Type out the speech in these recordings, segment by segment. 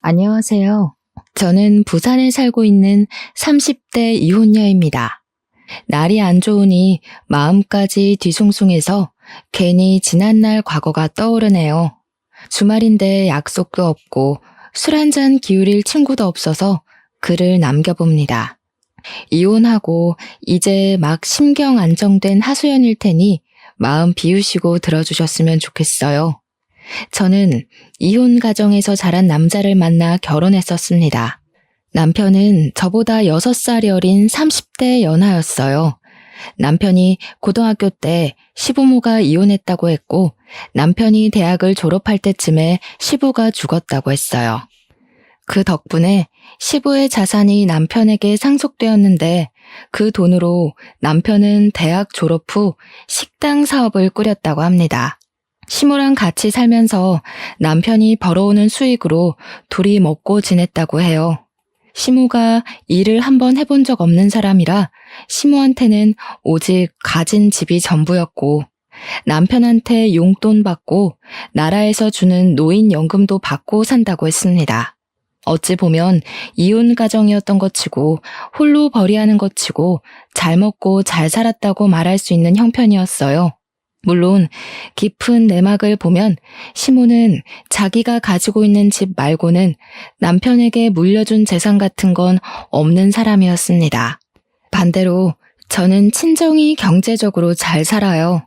안녕하세요. 저는 부산에 살고 있는 30대 이혼녀입니다. 날이 안 좋으니 마음까지 뒤숭숭해서 괜히 지난날 과거가 떠오르네요. 주말인데 약속도 없고 술 한잔 기울일 친구도 없어서 글을 남겨봅니다. 이혼하고 이제 막 심경 안정된 하소연일 테니 마음 비우시고 들어주셨으면 좋겠어요. 저는 이혼 가정에서 자란 남자를 만나 결혼했었습니다. 남편은 저보다 6살이 어린 30대 연하였어요. 남편이 고등학교 때 시부모가 이혼했다고 했고 남편이 대학을 졸업할 때쯤에 시부가 죽었다고 했어요. 그 덕분에 시부의 자산이 남편에게 상속되었는데 그 돈으로 남편은 대학 졸업 후 식당 사업을 꾸렸다고 합니다. 시모랑 같이 살면서 남편이 벌어오는 수익으로 둘이 먹고 지냈다고 해요. 시모가 일을 한번 해본 적 없는 사람이라 시모한테는 오직 가진 집이 전부였고 남편한테 용돈 받고 나라에서 주는 노인연금도 받고 산다고 했습니다. 어찌 보면 이혼 가정이었던 것 치고 홀로 벌이하는 것 치고 잘 먹고 잘 살았다고 말할 수 있는 형편이었어요. 물론 깊은 내막을 보면 시모는 자기가 가지고 있는 집 말고는 남편에게 물려준 재산 같은 건 없는 사람이었습니다. 반대로 저는 친정이 경제적으로 잘 살아요.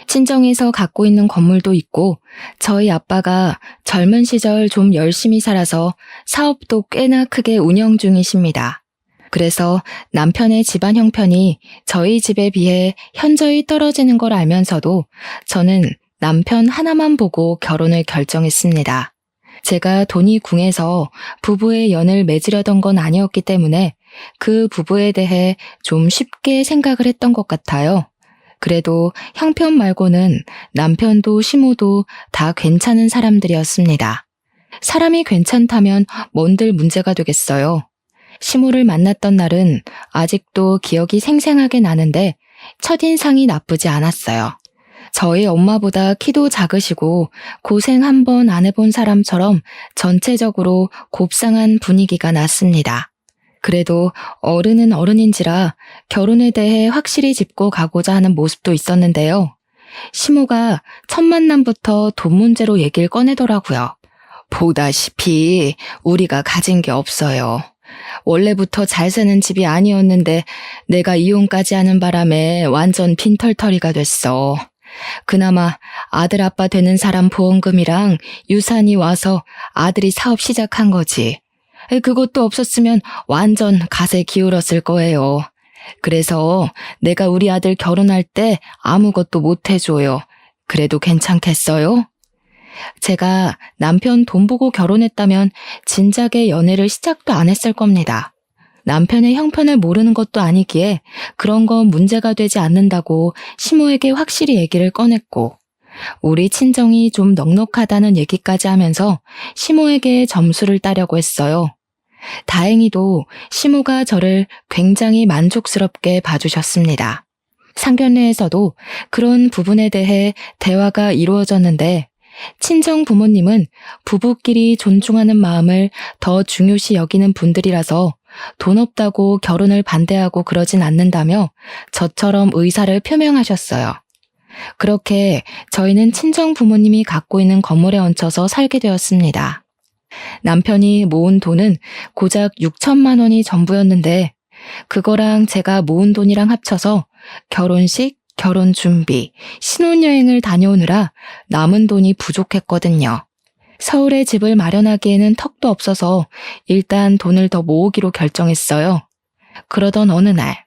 친정에서 갖고 있는 건물도 있고 저희 아빠가 젊은 시절 좀 열심히 살아서 사업도 꽤나 크게 운영 중이십니다. 그래서 남편의 집안 형편이 저희 집에 비해 현저히 떨어지는 걸 알면서도 저는 남편 하나만 보고 결혼을 결정했습니다. 제가 돈이 궁해서 부부의 연을 맺으려던 건 아니었기 때문에 그 부부에 대해 좀 쉽게 생각을 했던 것 같아요. 그래도 형편 말고는 남편도 시모도 다 괜찮은 사람들이었습니다. 사람이 괜찮다면 뭔들 문제가 되겠어요. 시모를 만났던 날은 아직도 기억이 생생하게 나는데 첫인상이 나쁘지 않았어요. 저희 엄마보다 키도 작으시고 고생 한 번 안 해본 사람처럼 전체적으로 곱상한 분위기가 났습니다. 그래도 어른은 어른인지라 결혼에 대해 확실히 짚고 가고자 하는 모습도 있었는데요. 시모가 첫 만남부터 돈 문제로 얘기를 꺼내더라고요. 보다시피 우리가 가진 게 없어요. 원래부터 잘 사는 집이 아니었는데 내가 이혼까지 하는 바람에 완전 빈털터리가 됐어. 그나마 아들 아빠 되는 사람 보험금이랑 유산이 와서 아들이 사업 시작한 거지. 그것도 없었으면 완전 갓에 기울었을 거예요. 그래서 내가 우리 아들 결혼할 때 아무것도 못 해줘요. 그래도 괜찮겠어요? 제가 남편 돈 보고 결혼했다면 진작에 연애를 시작도 안 했을 겁니다. 남편의 형편을 모르는 것도 아니기에 그런 건 문제가 되지 않는다고 시모에게 확실히 얘기를 꺼냈고 우리 친정이 좀 넉넉하다는 얘기까지 하면서 시모에게 점수를 따려고 했어요. 다행히도 시모가 저를 굉장히 만족스럽게 봐주셨습니다. 상견례에서도 그런 부분에 대해 대화가 이루어졌는데 친정 부모님은 부부끼리 존중하는 마음을 더 중요시 여기는 분들이라서 돈 없다고 결혼을 반대하고 그러진 않는다며 저처럼 의사를 표명하셨어요. 그렇게 저희는 친정 부모님이 갖고 있는 건물에 얹혀서 살게 되었습니다. 남편이 모은 돈은 고작 6천만 원이 전부였는데 그거랑 제가 모은 돈이랑 합쳐서 결혼식, 결혼 준비, 신혼여행을 다녀오느라 남은 돈이 부족했거든요. 서울에 집을 마련하기에는 턱도 없어서 일단 돈을 더 모으기로 결정했어요. 그러던 어느 날,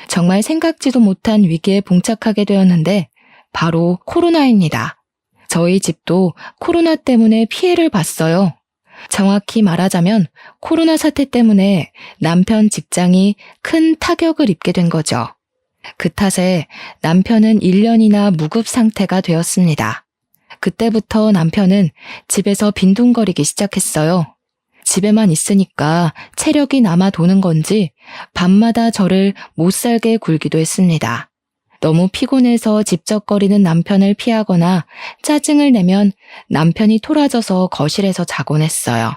정말 생각지도 못한 위기에 봉착하게 되었는데 바로 코로나입니다. 저희 집도 코로나 때문에 피해를 봤어요. 정확히 말하자면 코로나 사태 때문에 남편 직장이 큰 타격을 입게 된 거죠. 그 탓에 남편은 1년이나 무급 상태가 되었습니다. 그때부터 남편은 집에서 빈둥거리기 시작했어요. 집에만 있으니까 체력이 남아 도는 건지 밤마다 저를 못살게 굴기도 했습니다. 너무 피곤해서 집적거리는 남편을 피하거나 짜증을 내면 남편이 토라져서 거실에서 자곤 했어요.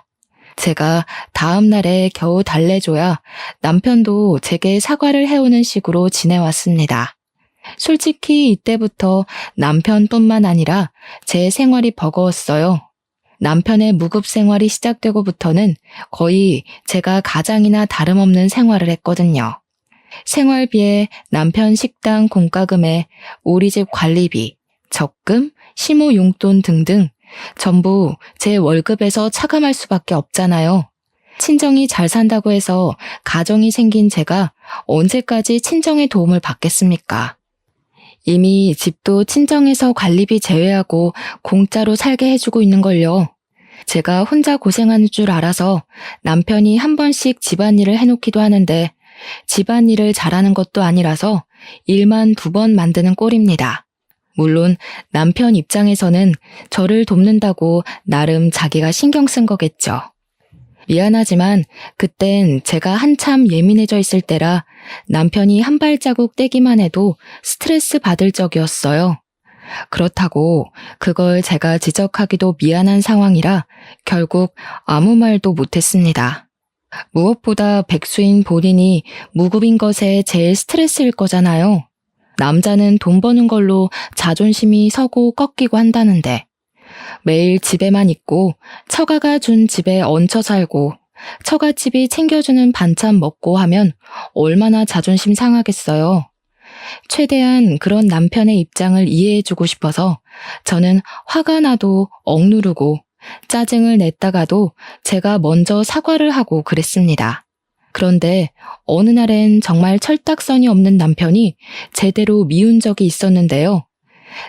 제가 다음 날에 겨우 달래줘야 남편도 제게 사과를 해오는 식으로 지내왔습니다. 솔직히 이때부터 남편뿐만 아니라 제 생활이 버거웠어요. 남편의 무급 생활이 시작되고부터는 거의 제가 가장이나 다름없는 생활을 했거든요. 생활비에 남편 식당 공과금에 우리 집 관리비, 적금, 시모 용돈 등등 전부 제 월급에서 차감할 수밖에 없잖아요. 친정이 잘 산다고 해서 가정이 생긴 제가 언제까지 친정의 도움을 받겠습니까? 이미 집도 친정에서 관리비 제외하고 공짜로 살게 해주고 있는걸요. 제가 혼자 고생하는 줄 알아서 남편이 한 번씩 집안일을 해놓기도 하는데 집안일을 잘하는 것도 아니라서 일만 2번 만드는 꼴입니다. 물론 남편 입장에서는 저를 돕는다고 나름 자기가 신경 쓴 거겠죠. 미안하지만 그땐 제가 한참 예민해져 있을 때라 남편이 한 발자국 떼기만 해도 스트레스 받을 적이었어요. 그렇다고 그걸 제가 지적하기도 미안한 상황이라 결국 아무 말도 못했습니다. 무엇보다 백수인 본인이 무급인 것에 제일 스트레스일 거잖아요. 남자는 돈 버는 걸로 자존심이 서고 꺾이고 한다는데 매일 집에만 있고 처가가 준 집에 얹혀 살고 처갓집이 챙겨주는 반찬 먹고 하면 얼마나 자존심 상하겠어요. 최대한 그런 남편의 입장을 이해해주고 싶어서 저는 화가 나도 억누르고 짜증을 냈다가도 제가 먼저 사과를 하고 그랬습니다. 그런데 어느 날엔 정말 철딱서니 없는 남편이 제대로 미운 적이 있었는데요.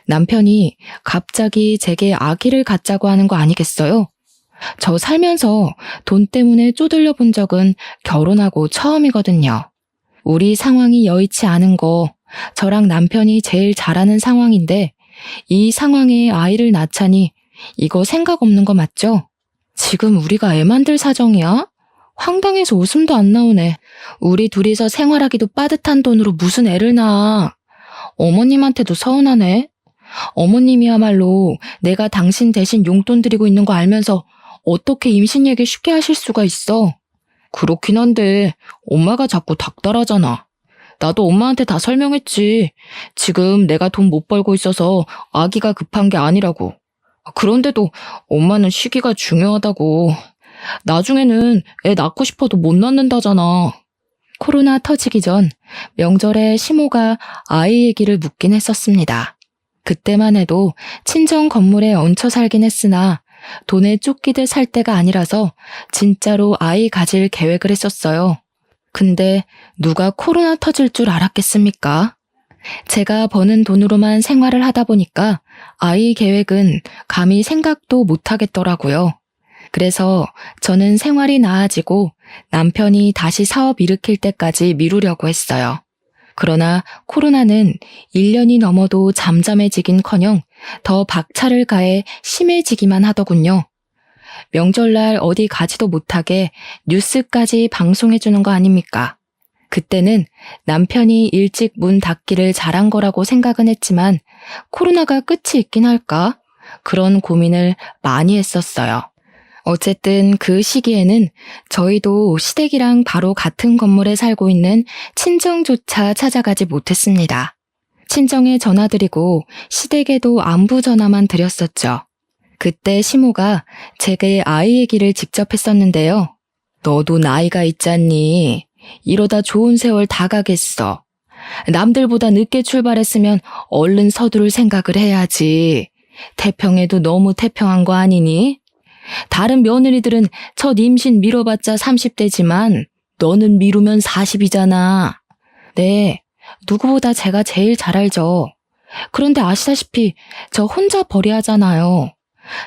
남편이 갑자기 제게 아기를 갖자고 하는 거 아니겠어요? 저 살면서 돈 때문에 쪼들려 본 적은 결혼하고 처음이거든요. 우리 상황이 여의치 않은 거 저랑 남편이 제일 잘하는 상황인데 이 상황에 아이를 낳자니 이거 생각 없는 거 맞죠? 지금 우리가 애 만들 사정이야? 황당해서 웃음도 안 나오네. 우리 둘이서 생활하기도 빠듯한 돈으로 무슨 애를 낳아. 어머님한테도 서운하네. 어머님이야말로 내가 당신 대신 용돈 드리고 있는 거 알면서 어떻게 임신 얘기 쉽게 하실 수가 있어. 그렇긴 한데 엄마가 자꾸 닥달하잖아. 나도 엄마한테 다 설명했지. 지금 내가 돈 못 벌고 있어서 아기가 급한 게 아니라고. 그런데도 엄마는 시기가 중요하다고. 나중에는 애 낳고 싶어도 못 낳는다잖아. 코로나 터지기 전 명절에 시모가 아이 얘기를 묻긴 했었습니다. 그때만 해도 친정 건물에 얹혀 살긴 했으나 돈에 쫓기듯 살 때가 아니라서 진짜로 아이 가질 계획을 했었어요. 근데 누가 코로나 터질 줄 알았겠습니까? 제가 버는 돈으로만 생활을 하다 보니까 아이 계획은 감히 생각도 못 하겠더라고요. 그래서 저는 생활이 나아지고 남편이 다시 사업 일으킬 때까지 미루려고 했어요. 그러나 코로나는 1년이 넘어도 잠잠해지긴커녕 더 박차를 가해 심해지기만 하더군요. 명절날 어디 가지도 못하게 뉴스까지 방송해주는 거 아닙니까? 그때는 남편이 일찍 문 닫기를 잘한 거라고 생각은 했지만 코로나가 끝이 있긴 할까? 그런 고민을 많이 했었어요. 어쨌든 그 시기에는 저희도 시댁이랑 바로 같은 건물에 살고 있는 친정조차 찾아가지 못했습니다. 친정에 전화드리고 시댁에도 안부 전화만 드렸었죠. 그때 시모가 제게 아이 얘기를 직접 했었는데요. 너도 나이가 있잖니. 이러다 좋은 세월 다 가겠어. 남들보다 늦게 출발했으면 얼른 서두를 생각을 해야지. 태평해도 너무 태평한 거 아니니? 다른 며느리들은 첫 임신 미뤄봤자 30대지만 너는 미루면 40이잖아. 네, 누구보다 제가 제일 잘 알죠. 그런데 아시다시피 저 혼자 벌이야 하잖아요.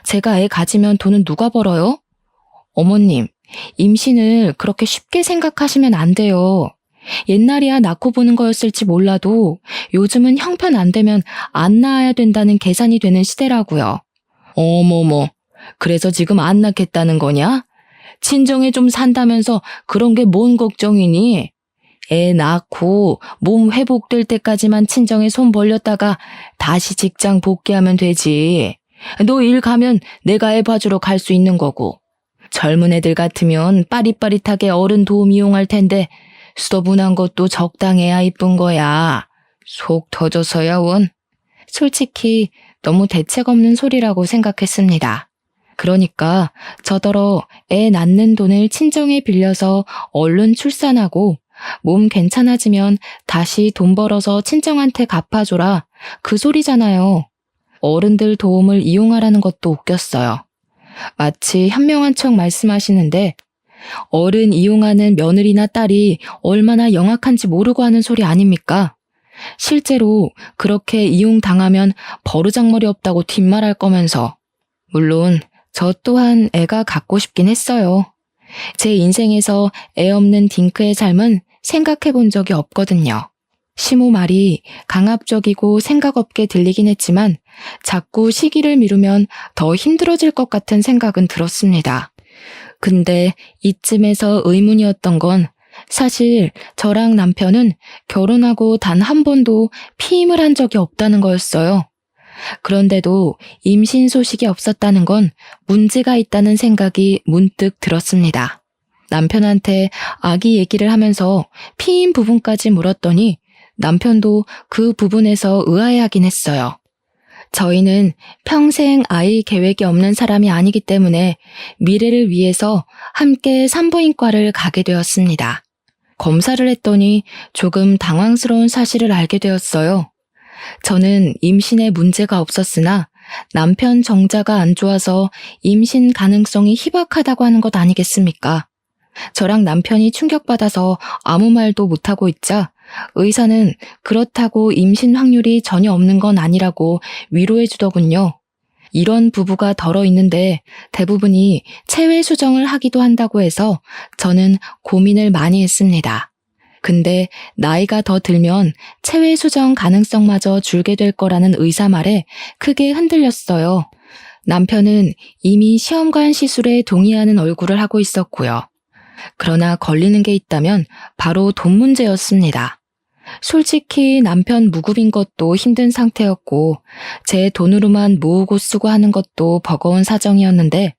제가 애 가지면 돈은 누가 벌어요? 어머님, 임신을 그렇게 쉽게 생각하시면 안 돼요. 옛날이야 낳고 보는 거였을지 몰라도 요즘은 형편 안 되면 안 낳아야 된다는 계산이 되는 시대라고요. 어머머, 그래서 지금 안 낳겠다는 거냐? 친정에 좀 산다면서 그런 게 뭔 걱정이니? 애 낳고 몸 회복될 때까지만 친정에 손 벌렸다가 다시 직장 복귀하면 되지. 너 일 가면 내가 애 봐주러 갈 수 있는 거고. 젊은 애들 같으면 빠릿빠릿하게 어른 도움 이용할 텐데 수더분한 것도 적당해야 이쁜 거야. 속 터져서야 원. 솔직히 너무 대책 없는 소리라고 생각했습니다. 그러니까 저더러 애 낳는 돈을 친정에 빌려서 얼른 출산하고 몸 괜찮아지면 다시 돈 벌어서 친정한테 갚아줘라. 그 소리잖아요. 어른들 도움을 이용하라는 것도 웃겼어요. 마치 현명한 척 말씀하시는데 어른 이용하는 며느리나 딸이 얼마나 영악한지 모르고 하는 소리 아닙니까? 실제로 그렇게 이용당하면 버르장머리 없다고 뒷말할 거면서. 물론 저 또한 애가 갖고 싶긴 했어요. 제 인생에서 애 없는 딩크의 삶은 생각해 본 적이 없거든요. 시모 말이 강압적이고 생각 없게 들리긴 했지만 자꾸 시기를 미루면 더 힘들어질 것 같은 생각은 들었습니다. 근데 이쯤에서 의문이었던 건 사실 저랑 남편은 결혼하고 단 한 번도 피임을 한 적이 없다는 거였어요. 그런데도 임신 소식이 없었다는 건 문제가 있다는 생각이 문득 들었습니다. 남편한테 아기 얘기를 하면서 피임 부분까지 물었더니 남편도 그 부분에서 의아해하긴 했어요. 저희는 평생 아이 계획이 없는 사람이 아니기 때문에 미래를 위해서 함께 산부인과를 가게 되었습니다. 검사를 했더니 조금 당황스러운 사실을 알게 되었어요. 저는 임신에 문제가 없었으나 남편 정자가 안 좋아서 임신 가능성이 희박하다고 하는 것 아니겠습니까? 저랑 남편이 충격받아서 아무 말도 못하고 있자 의사는 그렇다고 임신 확률이 전혀 없는 건 아니라고 위로해 주더군요. 이런 부부가 덜어 있는데 대부분이 체외 수정을 하기도 한다고 해서 저는 고민을 많이 했습니다. 근데 나이가 더 들면 체외 수정 가능성마저 줄게 될 거라는 의사 말에 크게 흔들렸어요. 남편은 이미 시험관 시술에 동의하는 얼굴을 하고 있었고요. 그러나 걸리는 게 있다면 바로 돈 문제였습니다. 솔직히 남편 무급인 것도 힘든 상태였고 제 돈으로만 모으고 쓰고 하는 것도 버거운 사정이었는데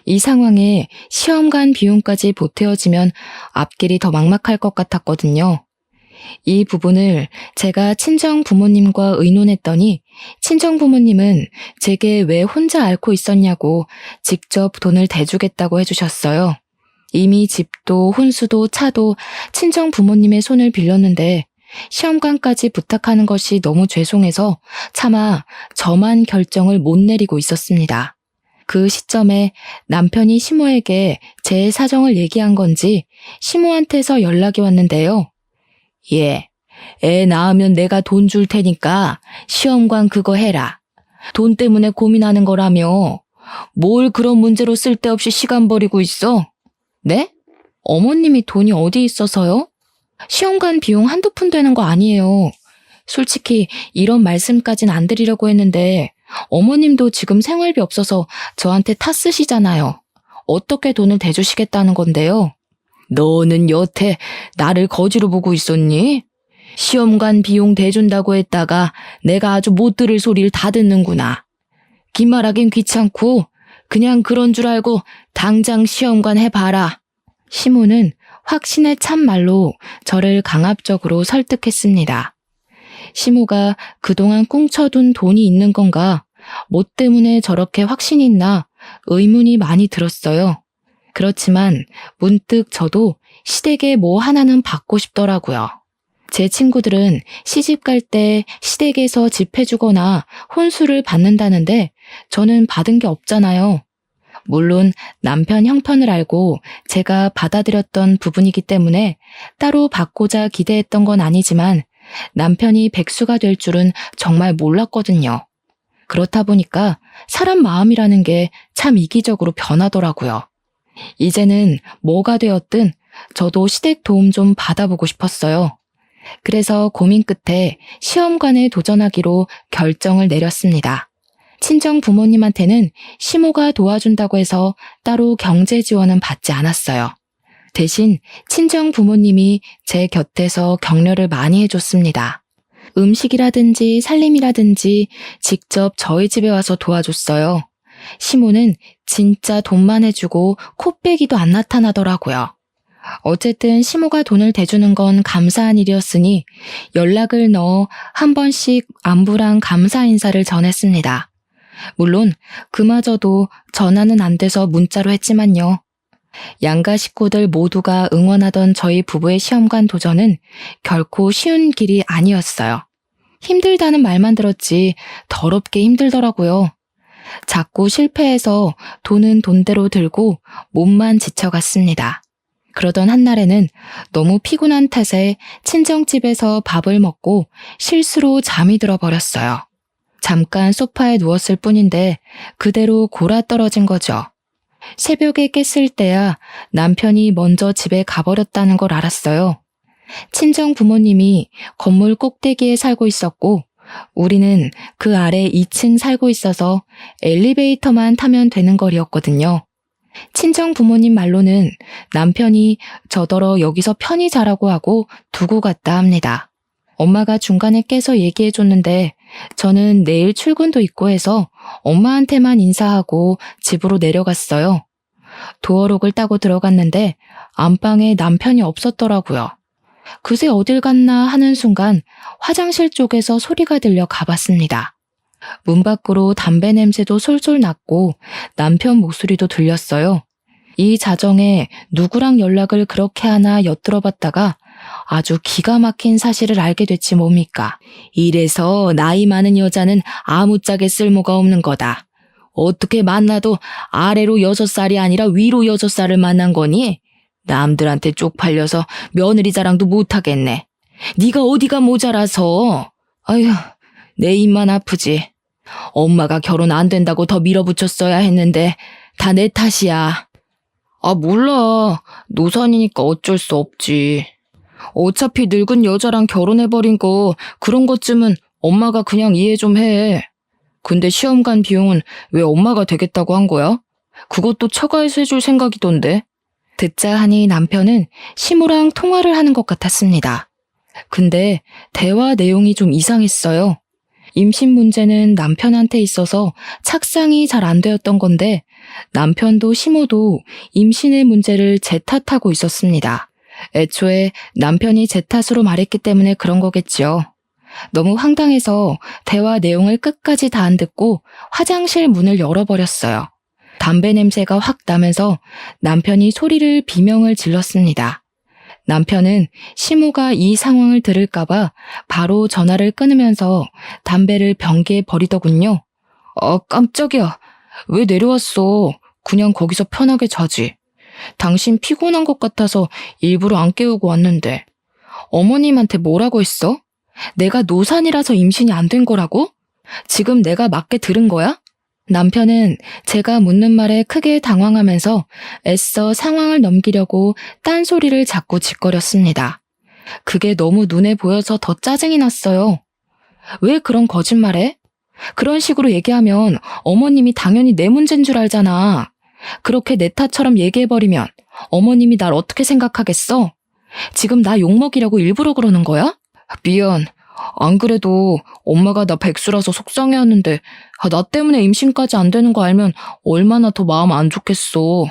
이 상황에 시험관 비용까지 보태어지면 앞길이 더 막막할 것 같았거든요. 이 부분을 제가 친정 부모님과 의논했더니 친정 부모님은 제게 왜 혼자 앓고 있었냐고 직접 돈을 대주겠다고 해주셨어요. 이미 집도 혼수도 차도 친정 부모님의 손을 빌렸는데 시험관까지 부탁하는 것이 너무 죄송해서 차마 저만 결정을 못 내리고 있었습니다. 그 시점에 남편이 시모에게 제 사정을 얘기한 건지 시모한테서 연락이 왔는데요. 예, 애 낳으면 내가 돈 줄 테니까 시험관 그거 해라. 돈 때문에 고민하는 거라며. 뭘 그런 문제로 쓸데없이 시간 버리고 있어? 네? 어머님이 돈이 어디 있어서요? 시험관 비용 한두 푼 되는 거 아니에요. 솔직히 이런 말씀까진 안 드리려고 했는데 어머님도 지금 생활비 없어서 저한테 탓쓰시잖아요. 어떻게 돈을 대주시겠다는 건데요? 너는 여태 나를 거지로 보고 있었니? 시험관 비용 대준다고 했다가 내가 아주 못 들을 소리를 다 듣는구나. 긴 말하긴 귀찮고 그냥 그런 줄 알고 당장 시험관 해봐라. 시모는 확신에 찬 말로 저를 강압적으로 설득했습니다. 시모가 그동안 꽁쳐둔 돈이 있는 건가? 뭐 때문에 저렇게 확신이 있나 의문이 많이 들었어요. 그렇지만 문득 저도 시댁에 뭐 하나는 받고 싶더라고요. 제 친구들은 시집 갈 때 시댁에서 집 해주거나 혼수를 받는다는데 저는 받은 게 없잖아요. 물론 남편 형편을 알고 제가 받아들였던 부분이기 때문에 따로 받고자 기대했던 건 아니지만 남편이 백수가 될 줄은 정말 몰랐거든요. 그렇다 보니까 사람 마음이라는 게 참 이기적으로 변하더라고요. 이제는 뭐가 되었든 저도 시댁 도움 좀 받아보고 싶었어요. 그래서 고민 끝에 시험관에 도전하기로 결정을 내렸습니다. 친정 부모님한테는 시모가 도와준다고 해서 따로 경제 지원은 받지 않았어요. 대신 친정 부모님이 제 곁에서 격려를 많이 해줬습니다. 음식이라든지 살림이라든지 직접 저희 집에 와서 도와줬어요. 시모는 진짜 돈만 해주고 코빼기도 안 나타나더라고요. 어쨌든 시모가 돈을 대주는 건 감사한 일이었으니 연락을 넣어 한 번씩 안부랑 감사 인사를 전했습니다. 물론 그마저도 전화는 안 돼서 문자로 했지만요. 양가 식구들 모두가 응원하던 저희 부부의 시험관 도전은 결코 쉬운 길이 아니었어요. 힘들다는 말만 들었지 더럽게 힘들더라고요. 자꾸 실패해서 돈은 돈대로 들고 몸만 지쳐갔습니다. 그러던 한날에는 너무 피곤한 탓에 친정집에서 밥을 먹고 실수로 잠이 들어버렸어요. 잠깐 소파에 누웠을 뿐인데 그대로 골아떨어진 거죠. 새벽에 깼을 때야 남편이 먼저 집에 가버렸다는 걸 알았어요. 친정 부모님이 건물 꼭대기에 살고 있었고 우리는 그 아래 2층 살고 있어서 엘리베이터만 타면 되는 거리였거든요. 친정 부모님 말로는 남편이 저더러 여기서 편히 자라고 하고 두고 갔다 합니다. 엄마가 중간에 깨서 얘기해줬는데 저는 내일 출근도 있고 해서 엄마한테만 인사하고 집으로 내려갔어요. 도어록을 따고 들어갔는데 안방에 남편이 없었더라고요. 그새 어딜 갔나 하는 순간 화장실 쪽에서 소리가 들려 가봤습니다. 문 밖으로 담배 냄새도 솔솔 났고 남편 목소리도 들렸어요. 이 자정에 누구랑 연락을 그렇게 하나 엿들어봤다가 아주 기가 막힌 사실을 알게 됐지 뭡니까. 이래서 나이 많은 여자는 아무짝에 쓸모가 없는 거다. 어떻게 만나도 아래로 6살이 아니라 위로 6살을 만난 거니? 남들한테 쪽팔려서 며느리 자랑도 못하겠네. 네가 어디가 모자라서. 아휴, 내 입만 아프지. 엄마가 결혼 안 된다고 더 밀어붙였어야 했는데 다 내 탓이야. 아, 몰라. 노산이니까 어쩔 수 없지. 어차피 늙은 여자랑 결혼해버린 거 그런 것쯤은 엄마가 그냥 이해 좀 해. 근데 시험관 비용은 왜 엄마가 되겠다고 한 거야? 그것도 처가에서 해줄 생각이던데. 듣자 하니 남편은 시모랑 통화를 하는 것 같았습니다. 근데 대화 내용이 좀 이상했어요. 임신 문제는 남편한테 있어서 착상이 잘 안 되었던 건데 남편도 시모도 임신의 문제를 제 탓하고 있었습니다. 애초에 남편이 제 탓으로 말했기 때문에 그런 거겠죠. 너무 황당해서 대화 내용을 끝까지 다 안 듣고 화장실 문을 열어버렸어요. 담배 냄새가 확 나면서 남편이 소리를 비명을 질렀습니다. 남편은 시모가 이 상황을 들을까봐 바로 전화를 끊으면서 담배를 변기에 버리더군요. 깜짝이야. 왜 내려왔어? 그냥 거기서 편하게 자지. 당신 피곤한 것 같아서 일부러 안 깨우고 왔는데. 어머님한테 뭐라고 했어? 내가 노산이라서 임신이 안 된 거라고? 지금 내가 맞게 들은 거야? 남편은 제가 묻는 말에 크게 당황하면서 애써 상황을 넘기려고 딴소리를 자꾸 짓거렸습니다. 그게 너무 눈에 보여서 더 짜증이 났어요. 왜 그런 거짓말해? 그런 식으로 얘기하면 어머님이 당연히 내 문제인 줄 알잖아. 그렇게 내 탓처럼 얘기해버리면 어머님이 날 어떻게 생각하겠어? 지금 나 욕먹이려고 일부러 그러는 거야? 미안. 안 그래도 엄마가 나 백수라서 속상해하는데 나 때문에 임신까지 안 되는 거 알면 얼마나 더 마음 안 좋겠어.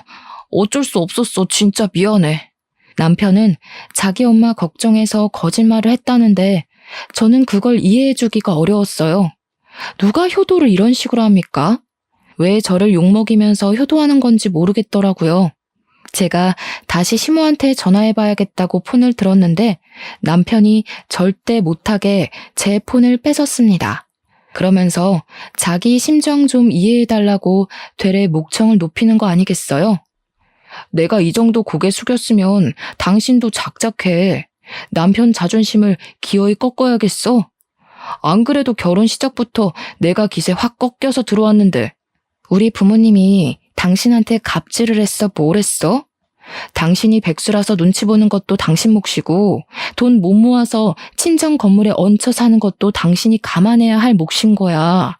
어쩔 수 없었어. 진짜 미안해. 남편은 자기 엄마 걱정해서 거짓말을 했다는데 저는 그걸 이해해주기가 어려웠어요. 누가 효도를 이런 식으로 합니까? 왜 저를 욕먹이면서 효도하는 건지 모르겠더라고요. 제가 다시 시모한테 전화해봐야겠다고 폰을 들었는데 남편이 절대 못하게 제 폰을 뺏었습니다. 그러면서 자기 심정 좀 이해해달라고 되레 목청을 높이는 거 아니겠어요? 내가 이 정도 고개 숙였으면 당신도 작작해. 남편 자존심을 기어이 꺾어야겠어? 안 그래도 결혼 시작부터 내가 기세 확 꺾여서 들어왔는데. 우리 부모님이 당신한테 갑질을 했어? 뭘 했어? 당신이 백수라서 눈치 보는 것도 당신 몫이고 돈 못 모아서 친정 건물에 얹혀 사는 것도 당신이 감안해야 할 몫인 거야.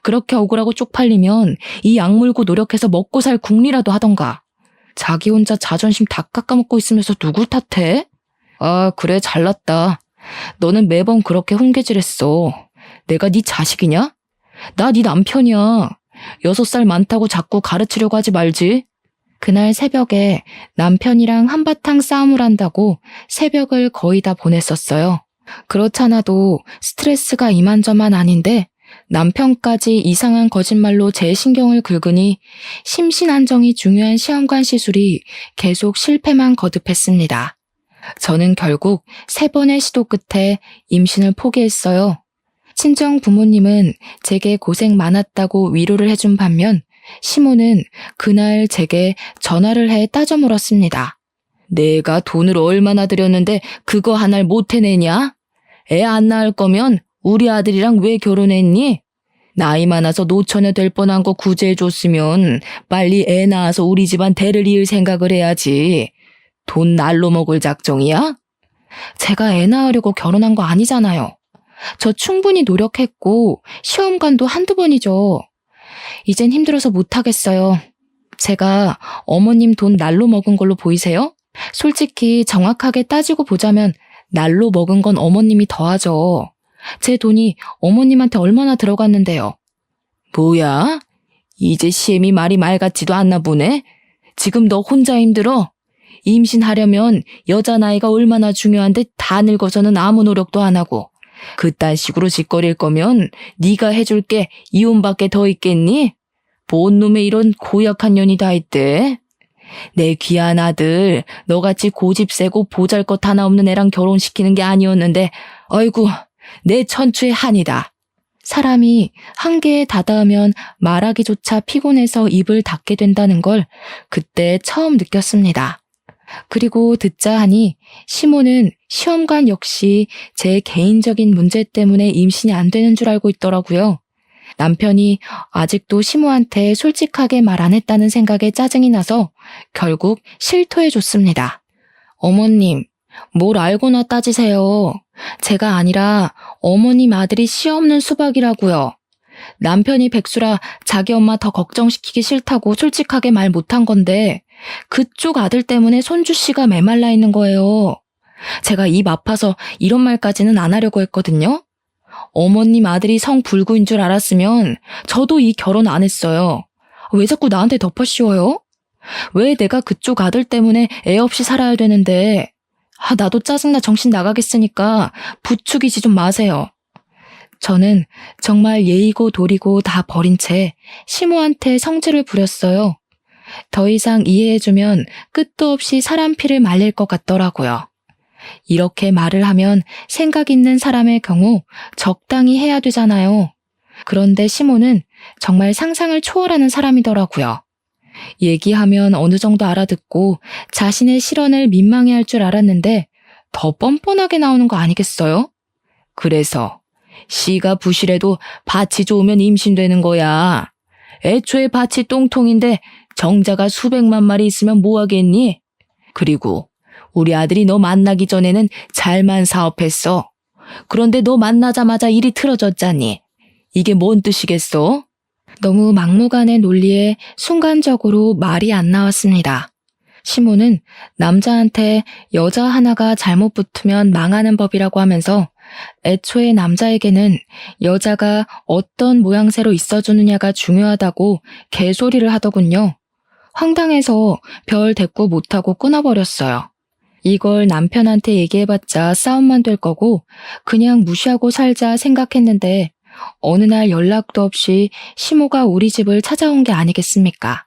그렇게 억울하고 쪽팔리면 이 약물고 노력해서 먹고 살 궁리라도 하던가. 자기 혼자 자존심 다 깎아먹고 있으면서 누굴 탓해? 아, 그래, 잘났다. 너는 매번 그렇게 훈계질했어. 내가 네 자식이냐? 나 네 남편이야. 6살 많다고 자꾸 가르치려고 하지 말지. 그날 새벽에 남편이랑 한바탕 싸움을 한다고 새벽을 거의 다 보냈었어요. 그렇잖아도 스트레스가 이만저만 아닌데 남편까지 이상한 거짓말로 제 신경을 긁으니 심신안정이 중요한 시험관 시술이 계속 실패만 거듭했습니다. 저는 결국 3번의 시도 끝에 임신을 포기했어요. 친정 부모님은 제게 고생 많았다고 위로를 해준 반면 시모는 그날 제게 전화를 해 따져 물었습니다. 내가 돈을 얼마나 들였는데 그거 하나를 못 해내냐? 애 안 낳을 거면 우리 아들이랑 왜 결혼했니? 나이 많아서 노처녀 될 뻔한 거 구제해줬으면 빨리 애 낳아서 우리 집안 대를 이을 생각을 해야지. 돈 날로 먹을 작정이야? 제가 애 낳으려고 결혼한 거 아니잖아요. 저 충분히 노력했고 시험관도 한두 번이죠. 이젠 힘들어서 못하겠어요. 제가 어머님 돈 날로 먹은 걸로 보이세요? 솔직히 정확하게 따지고 보자면 날로 먹은 건 어머님이 더하죠. 제 돈이 어머님한테 얼마나 들어갔는데요. 뭐야? 이제 시엠이 말이 말 같지도 않나 보네? 지금 너 혼자 힘들어? 임신하려면 여자 나이가 얼마나 중요한데 다 늙어서는 아무 노력도 안 하고 그딴 식으로 짓거릴 거면 네가 해줄 게 이혼밖에 더 있겠니? 뭔 놈의 이런 고약한 년이 다 있대? 내 귀한 아들 너같이 고집 세고 보잘것 하나 없는 애랑 결혼시키는 게 아니었는데 아이고 내 천추의 한이다. 사람이 한계에 다다으면 말하기조차 피곤해서 입을 닫게 된다는 걸 그때 처음 느꼈습니다. 그리고 듣자 하니 시모는 시험관 역시 제 개인적인 문제 때문에 임신이 안 되는 줄 알고 있더라고요. 남편이 아직도 시모한테 솔직하게 말 안 했다는 생각에 짜증이 나서 결국 실토해줬습니다. 어머님, 뭘 알고나 따지세요. 제가 아니라 어머님 아들이 씨 없는 수박이라고요. 남편이 백수라 자기 엄마 더 걱정시키기 싫다고 솔직하게 말 못한 건데 그쪽 아들 때문에 손주 씨가 메말라 있는 거예요. 제가 입 아파서 이런 말까지는 안 하려고 했거든요. 어머님 아들이 성불구인 줄 알았으면 저도 이 결혼 안 했어요. 왜 자꾸 나한테 덮어 씌워요? 왜 내가 그쪽 아들 때문에 애 없이 살아야 되는데 나도 짜증나 정신 나가겠으니까 부추기지 좀 마세요. 저는 정말 예의고 도리고 다 버린 채 시모한테 성질을 부렸어요. 더 이상 이해해주면 끝도 없이 사람 피를 말릴 것 같더라고요. 이렇게 말을 하면 생각 있는 사람의 경우 적당히 해야 되잖아요. 그런데 시모는 정말 상상을 초월하는 사람이더라고요. 얘기하면 어느 정도 알아듣고 자신의 실언을 민망해할 줄 알았는데 더 뻔뻔하게 나오는 거 아니겠어요? 그래서 씨가 부실해도 밭이 좋으면 임신되는 거야. 애초에 밭이 똥통인데 정자가 수백만 마리 있으면 뭐 하겠니? 그리고 우리 아들이 너 만나기 전에는 잘만 사업했어. 그런데 너 만나자마자 일이 틀어졌잖니. 이게 뭔 뜻이겠어? 너무 막무가내 논리에 순간적으로 말이 안 나왔습니다. 시모는 남자한테 여자 하나가 잘못 붙으면 망하는 법이라고 하면서 애초에 남자에게는 여자가 어떤 모양새로 있어주느냐가 중요하다고 개소리를 하더군요. 황당해서 별 대꾸 못하고 끊어버렸어요. 이걸 남편한테 얘기해봤자 싸움만 될 거고 그냥 무시하고 살자 생각했는데 어느 날 연락도 없이 시모가 우리 집을 찾아온 게 아니겠습니까?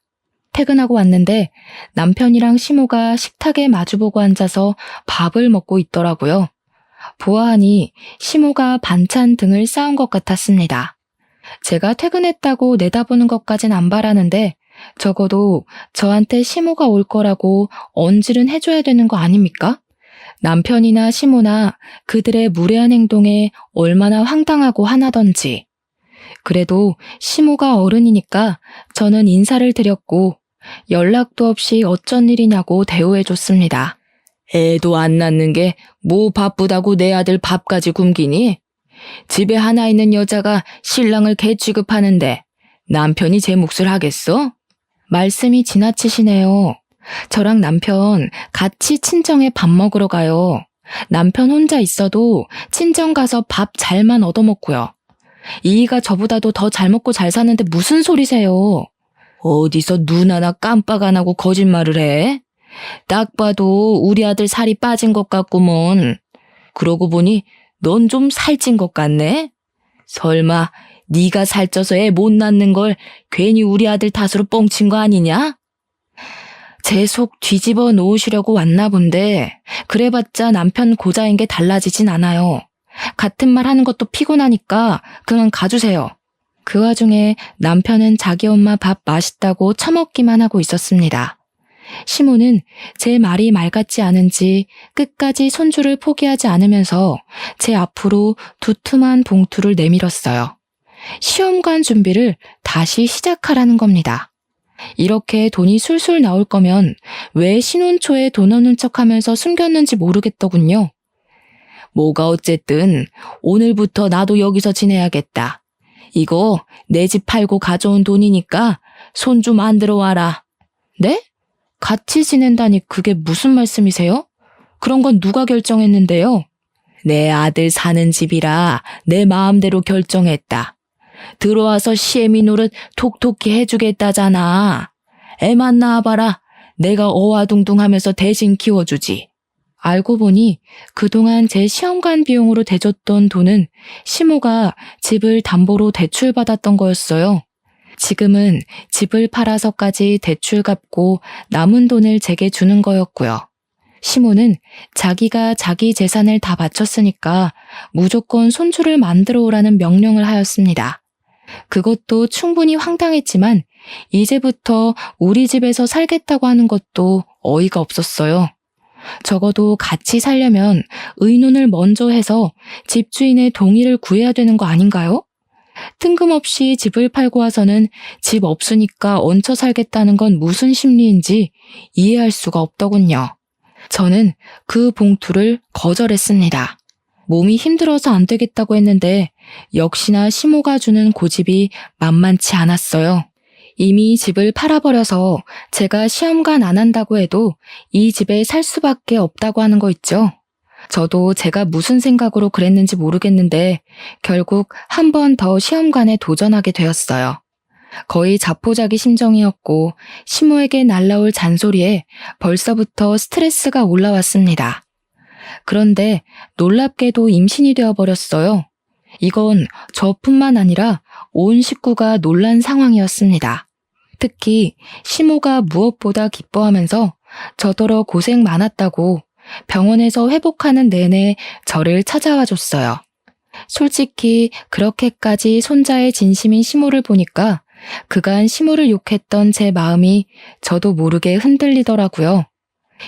퇴근하고 왔는데 남편이랑 시모가 식탁에 마주보고 앉아서 밥을 먹고 있더라고요. 보아하니 시모가 반찬 등을 쌓은 것 같았습니다. 제가 퇴근했다고 내다보는 것까진 안 바라는데 적어도 저한테 시모가 올 거라고 언질은 해줘야 되는 거 아닙니까? 남편이나 시모나 그들의 무례한 행동에 얼마나 황당하고 화나던지. 그래도 시모가 어른이니까 저는 인사를 드렸고 연락도 없이 어쩐 일이냐고 대우해줬습니다. 애도 안 낳는 게 뭐 바쁘다고 내 아들 밥까지 굶기니? 집에 하나 있는 여자가 신랑을 개 취급하는데 남편이 제 몫을 하겠어? 말씀이 지나치시네요. 저랑 남편 같이 친정에 밥 먹으러 가요. 남편 혼자 있어도 친정 가서 밥 잘만 얻어먹고요. 이이가 저보다도 더 잘 먹고 잘 사는데 무슨 소리세요? 어디서 눈 하나 깜빡 안 하고 거짓말을 해? 딱 봐도 우리 아들 살이 빠진 것 같구먼. 그러고 보니 넌 좀 살찐 것 같네? 설마 네가 살쪄서 애 못 낳는 걸 괜히 우리 아들 탓으로 뻥친 거 아니냐? 제 속 뒤집어 놓으시려고 왔나 본데 그래봤자 남편 고자인 게 달라지진 않아요. 같은 말 하는 것도 피곤하니까 그만 가주세요. 그 와중에 남편은 자기 엄마 밥 맛있다고 처먹기만 하고 있었습니다. 시모는 제 말이 말 같지 않은지 끝까지 손주를 포기하지 않으면서 제 앞으로 두툼한 봉투를 내밀었어요. 시험관 준비를 다시 시작하라는 겁니다. 이렇게 돈이 술술 나올 거면 왜 신혼 초에 돈 없는 척하면서 숨겼는지 모르겠더군요. 뭐가 어쨌든 오늘부터 나도 여기서 지내야겠다. 이거 내 집 팔고 가져온 돈이니까 손 좀 안 들어와라. 네? 같이 지낸다니 그게 무슨 말씀이세요? 그런 건 누가 결정했는데요? 내 아들 사는 집이라 내 마음대로 결정했다. 들어와서 시애미 노릇 톡톡히 해주겠다잖아. 애만 낳아봐라. 내가 어와둥둥하면서 대신 키워주지. 알고 보니 그동안 제 시험관 비용으로 대줬던 돈은 시모가 집을 담보로 대출받았던 거였어요. 지금은 집을 팔아서까지 대출 갚고 남은 돈을 제게 주는 거였고요. 시모는 자기가 자기 재산을 다 바쳤으니까 무조건 손주를 만들어 오라는 명령을 하였습니다. 그것도 충분히 황당했지만 이제부터 우리 집에서 살겠다고 하는 것도 어이가 없었어요. 적어도 같이 살려면 의논을 먼저 해서 집주인의 동의를 구해야 되는 거 아닌가요? 뜬금없이 집을 팔고 와서는 집 없으니까 얹혀 살겠다는 건 무슨 심리인지 이해할 수가 없더군요. 저는 그 봉투를 거절했습니다. 몸이 힘들어서 안 되겠다고 했는데 역시나 시모가 주는 고집이 만만치 않았어요. 이미 집을 팔아버려서 제가 시험관 안 한다고 해도 이 집에 살 수밖에 없다고 하는 거 있죠. 저도 제가 무슨 생각으로 그랬는지 모르겠는데 결국 한 번 더 시험관에 도전하게 되었어요. 거의 자포자기 심정이었고 시모에게 날라올 잔소리에 벌써부터 스트레스가 올라왔습니다. 그런데 놀랍게도 임신이 되어버렸어요. 이건 저뿐만 아니라 온 식구가 놀란 상황이었습니다. 특히 시모가 무엇보다 기뻐하면서 저더러 고생 많았다고 병원에서 회복하는 내내 저를 찾아와 줬어요. 솔직히 그렇게까지 손자의 진심인 시모를 보니까 그간 시모를 욕했던 제 마음이 저도 모르게 흔들리더라고요.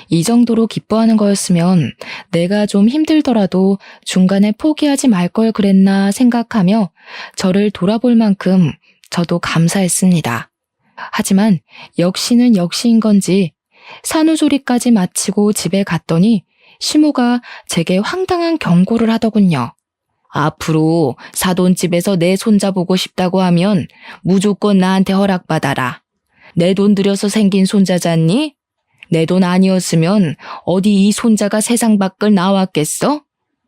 이 정도로 기뻐하는 거였으면 내가 좀 힘들더라도 중간에 포기하지 말 걸 그랬나 생각하며 저를 돌아볼 만큼 저도 감사했습니다. 하지만 역시는 역시인 건지 산후조리까지 마치고 집에 갔더니 시모가 제게 황당한 경고를 하더군요. 앞으로 사돈집에서 내 손자 보고 싶다고 하면 무조건 나한테 허락받아라. 내 돈 들여서 생긴 손자잖니? 내 돈 아니었으면 어디 이 손자가 세상 밖을 나왔겠어?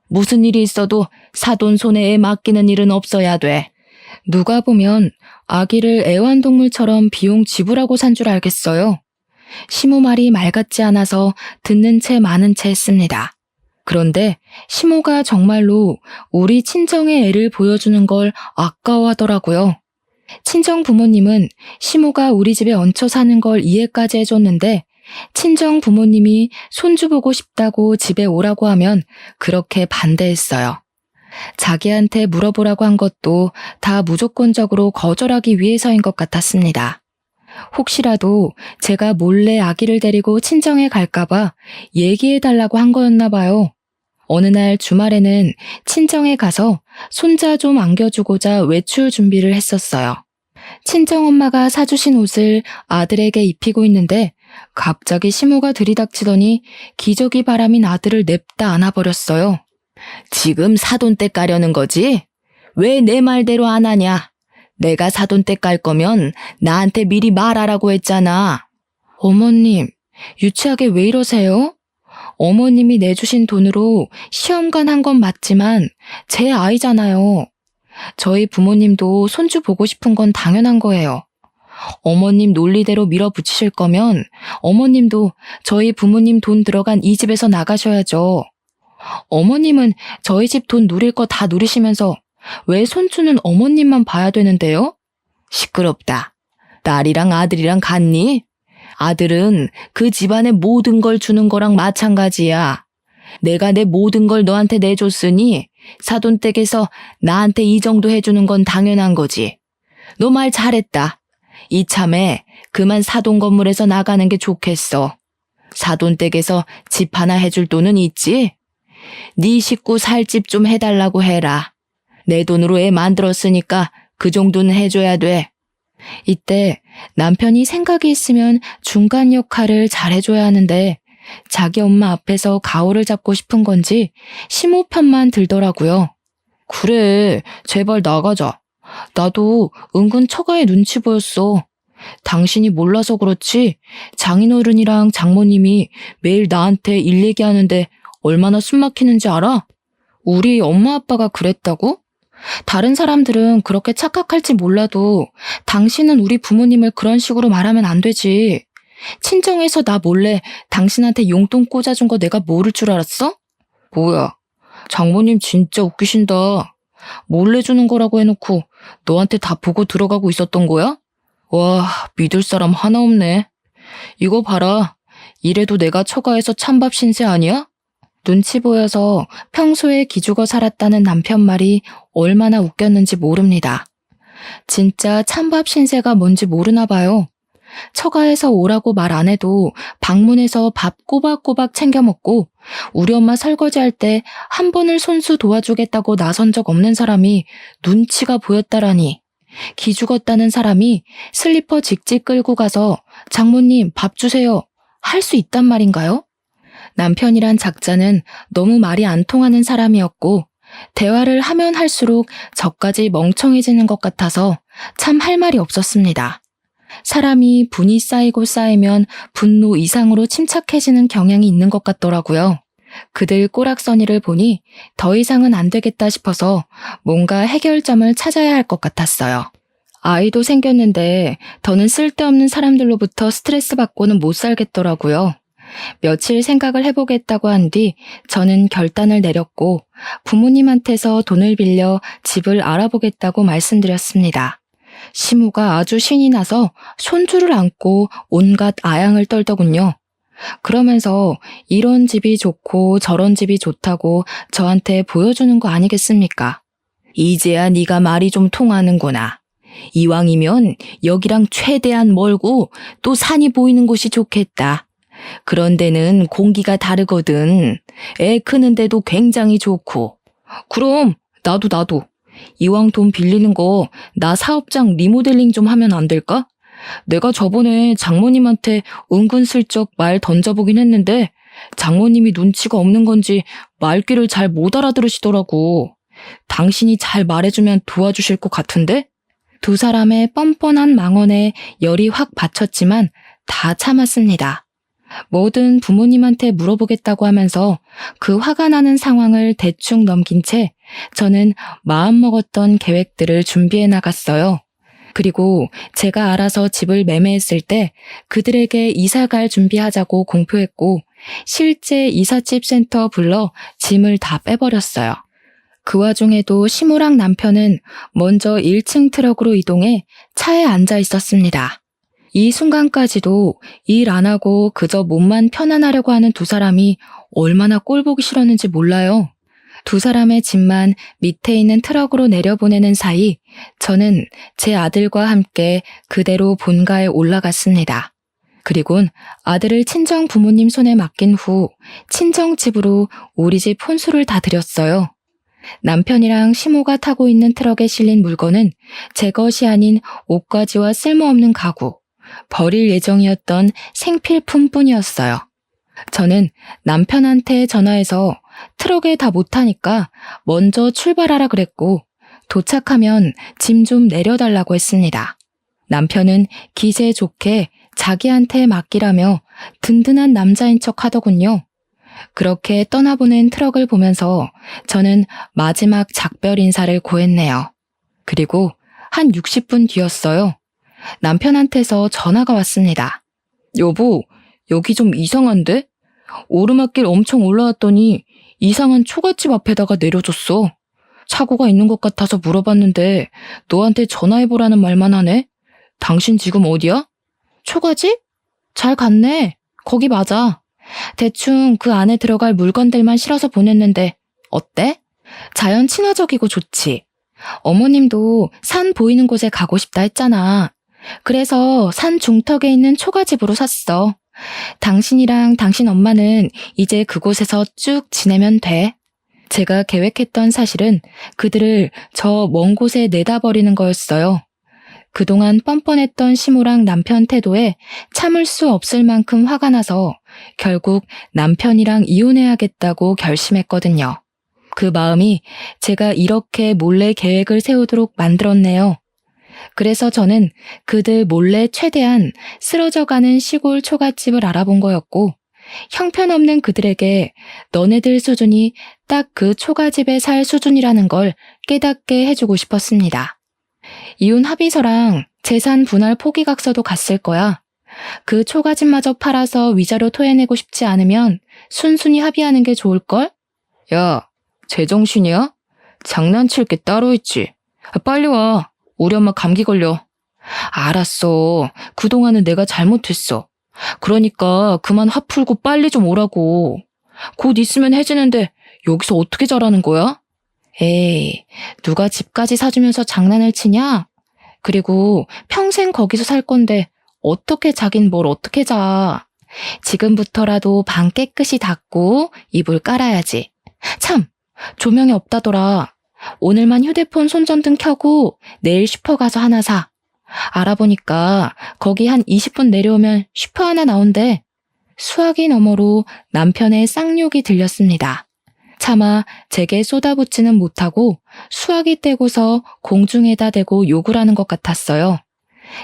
무슨 일이 있어도 사돈 손에 애 맡기는 일은 없어야 돼. 누가 보면 아기를 애완동물처럼 비용 지불하고 산 줄 알겠어요. 시모 말이 말 같지 않아서 듣는 채 마는 채 했습니다. 그런데 시모가 정말로 우리 친정의 애를 보여주는 걸 아까워하더라고요. 친정 부모님은 시모가 우리 집에 얹혀 사는 걸 이해까지 해줬는데 친정 부모님이 손주 보고 싶다고 집에 오라고 하면 그렇게 반대했어요. 자기한테 물어보라고 한 것도 다 무조건적으로 거절하기 위해서인 것 같았습니다. 혹시라도 제가 몰래 아기를 데리고 친정에 갈까봐 얘기해달라고 한 거였나 봐요. 어느 날 주말에는 친정에 가서 손자 좀 안겨주고자 외출 준비를 했었어요. 친정엄마가 사주신 옷을 아들에게 입히고 있는데 갑자기 시모가 들이닥치더니 기저귀 바람인 아들을 냅다 안아버렸어요. 지금 사돈댁 가려는 거지? 왜 내 말대로 안 하냐? 내가 사돈댁 갈 거면 나한테 미리 말하라고 했잖아. 어머님, 유치하게 왜 이러세요? 어머님이 내주신 돈으로 시험관 한 건 맞지만 제 아이잖아요. 저희 부모님도 손주 보고 싶은 건 당연한 거예요. 어머님 논리대로 밀어붙이실 거면 어머님도 저희 부모님 돈 들어간 이 집에서 나가셔야죠. 어머님은 저희 집 돈 누릴 거 다 누리시면서 왜 손주는 어머님만 봐야 되는데요? 시끄럽다. 딸이랑 아들이랑 같니? 아들은 그 집안의 모든 걸 주는 거랑 마찬가지야. 내가 내 모든 걸 너한테 내줬으니 사돈댁에서 나한테 이 정도 해주는 건 당연한 거지. 너 말 잘했다. 이참에 그만 사돈 건물에서 나가는 게 좋겠어. 사돈댁에서 집 하나 해줄 돈은 있지? 네 식구 살 집 좀 해달라고 해라. 내 돈으로 애 만들었으니까 그 정도는 해줘야 돼. 이때 남편이 생각이 있으면 중간 역할을 잘해줘야 하는데 자기 엄마 앞에서 가오를 잡고 싶은 건지 시모 편만 들더라고요. 그래, 제발 나가자. 나도 은근 처가에 눈치 보였어. 당신이 몰라서 그렇지 장인어른이랑 장모님이 매일 나한테 일 얘기하는데 얼마나 숨 막히는지 알아? 우리 엄마 아빠가 그랬다고? 다른 사람들은 그렇게 착각할지 몰라도 당신은 우리 부모님을 그런 식으로 말하면 안 되지. 친정에서 나 몰래 당신한테 용돈 꽂아준 거 내가 모를 줄 알았어? 뭐야, 장모님 진짜 웃기신다. 몰래 주는 거라고 해놓고 너한테 다 보고 들어가고 있었던 거야? 와, 믿을 사람 하나 없네. 이거 봐라. 이래도 내가 처가에서 찬밥 신세 아니야? 눈치 보여서 평소에 기죽어 살았다는 남편 말이 얼마나 웃겼는지 모릅니다. 진짜 찬밥 신세가 뭔지 모르나 봐요. 처가에서 오라고 말 안 해도 방문해서 밥 꼬박꼬박 챙겨 먹고 우리 엄마 설거지할 때 한 번을 손수 도와주겠다고 나선 적 없는 사람이 눈치가 보였다라니. 기죽었다는 사람이 슬리퍼 직직 끌고 가서 장모님 밥 주세요 할 수 있단 말인가요? 남편이란 작자는 너무 말이 안 통하는 사람이었고 대화를 하면 할수록 저까지 멍청해지는 것 같아서 참 할 말이 없었습니다. 사람이 분이 쌓이고 쌓이면 분노 이상으로 침착해지는 경향이 있는 것 같더라고요. 그들 꼬락서니를 보니 더 이상은 안 되겠다 싶어서 뭔가 해결점을 찾아야 할 것 같았어요. 아이도 생겼는데 더는 쓸데없는 사람들로부터 스트레스 받고는 못 살겠더라고요. 며칠 생각을 해보겠다고 한 뒤 저는 결단을 내렸고 부모님한테서 돈을 빌려 집을 알아보겠다고 말씀드렸습니다. 시모가 아주 신이 나서 손주를 안고 온갖 아양을 떨더군요. 그러면서 이런 집이 좋고 저런 집이 좋다고 저한테 보여주는 거 아니겠습니까? 이제야 네가 말이 좀 통하는구나. 이왕이면 여기랑 최대한 멀고 또 산이 보이는 곳이 좋겠다. 그런 데는 공기가 다르거든. 애 크는데도 굉장히 좋고. 그럼 나도. 이왕 돈 빌리는 거 나 사업장 리모델링 좀 하면 안 될까? 내가 저번에 장모님한테 은근슬쩍 말 던져보긴 했는데 장모님이 눈치가 없는 건지 말귀를 잘 못 알아들으시더라고. 당신이 잘 말해주면 도와주실 것 같은데? 두 사람의 뻔뻔한 망언에 열이 확 받쳤지만 다 참았습니다. 뭐든 부모님한테 물어보겠다고 하면서 그 화가 나는 상황을 대충 넘긴 채 저는 마음먹었던 계획들을 준비해 나갔어요. 그리고 제가 알아서 집을 매매했을 때 그들에게 이사갈 준비하자고 공표했고 실제 이삿집 센터 불러 짐을 다 빼버렸어요. 그 와중에도 시무랑 남편은 먼저 1층 트럭으로 이동해 차에 앉아 있었습니다. 이 순간까지도 일 안 하고 그저 몸만 편안하려고 하는 두 사람이 얼마나 꼴보기 싫었는지 몰라요. 두 사람의 짐만 밑에 있는 트럭으로 내려보내는 사이 저는 제 아들과 함께 그대로 본가에 올라갔습니다. 그리곤 아들을 친정 부모님 손에 맡긴 후 친정집으로 우리 집 혼수를 다 드렸어요. 남편이랑 시모가 타고 있는 트럭에 실린 물건은 제 것이 아닌 옷가지와 쓸모없는 가구, 버릴 예정이었던 생필품뿐이었어요. 저는 남편한테 전화해서 트럭에 다 못 타니까 먼저 출발하라 그랬고 도착하면 짐 좀 내려달라고 했습니다. 남편은 기세 좋게 자기한테 맡기라며 든든한 남자인 척 하더군요. 그렇게 떠나보낸 트럭을 보면서 저는 마지막 작별 인사를 고했네요. 그리고 한 60분 뒤였어요. 남편한테서 전화가 왔습니다. 여보, 여기 좀 이상한데? 오르막길 엄청 올라왔더니 이상한 초가집 앞에다가 내려줬어. 사고가 있는 것 같아서 물어봤는데 너한테 전화해보라는 말만 하네? 당신 지금 어디야? 초가집? 잘 갔네. 거기 맞아. 대충 그 안에 들어갈 물건들만 실어서 보냈는데 어때? 자연 친화적이고 좋지. 어머님도 산 보이는 곳에 가고 싶다 했잖아. 그래서 산 중턱에 있는 초가집으로 샀어. 당신이랑 당신 엄마는 이제 그곳에서 쭉 지내면 돼. 제가 계획했던 사실은 그들을 저 먼 곳에 내다 버리는 거였어요. 그동안 뻔뻔했던 시모랑 남편 태도에 참을 수 없을 만큼 화가 나서 결국 남편이랑 이혼해야겠다고 결심했거든요. 그 마음이 제가 이렇게 몰래 계획을 세우도록 만들었네요. 그래서 저는 그들 몰래 최대한 쓰러져가는 시골 초가집을 알아본 거였고, 형편없는 그들에게 너네들 수준이 딱 그 초가집에 살 수준이라는 걸 깨닫게 해주고 싶었습니다. 이혼 합의서랑 재산 분할 포기각서도 갔을 거야. 그 초가집마저 팔아서 위자료 토해내고 싶지 않으면 순순히 합의하는 게 좋을걸? 야, 제정신이야? 장난칠 게 따로 있지. 빨리 와. 우리 엄마 감기 걸려. 알았어. 그동안은 내가 잘못했어. 그러니까 그만 화 풀고 빨리 좀 오라고. 곧 있으면 해지는데 여기서 어떻게 자라는 거야? 에이, 누가 집까지 사주면서 장난을 치냐? 그리고 평생 거기서 살 건데 어떻게 자긴 뭘 어떻게 자. 지금부터라도 방 깨끗이 닦고 이불 깔아야지. 참, 조명이 없다더라. 오늘만 휴대폰 손전등 켜고 내일 슈퍼 가서 하나 사. 알아보니까 거기 한 20분 내려오면 슈퍼 하나 나온대. 수화기 너머로 남편의 쌍욕이 들렸습니다. 차마 제게 쏟아붓지는 못하고 수화기 떼고서 공중에다 대고 욕을 하는 것 같았어요.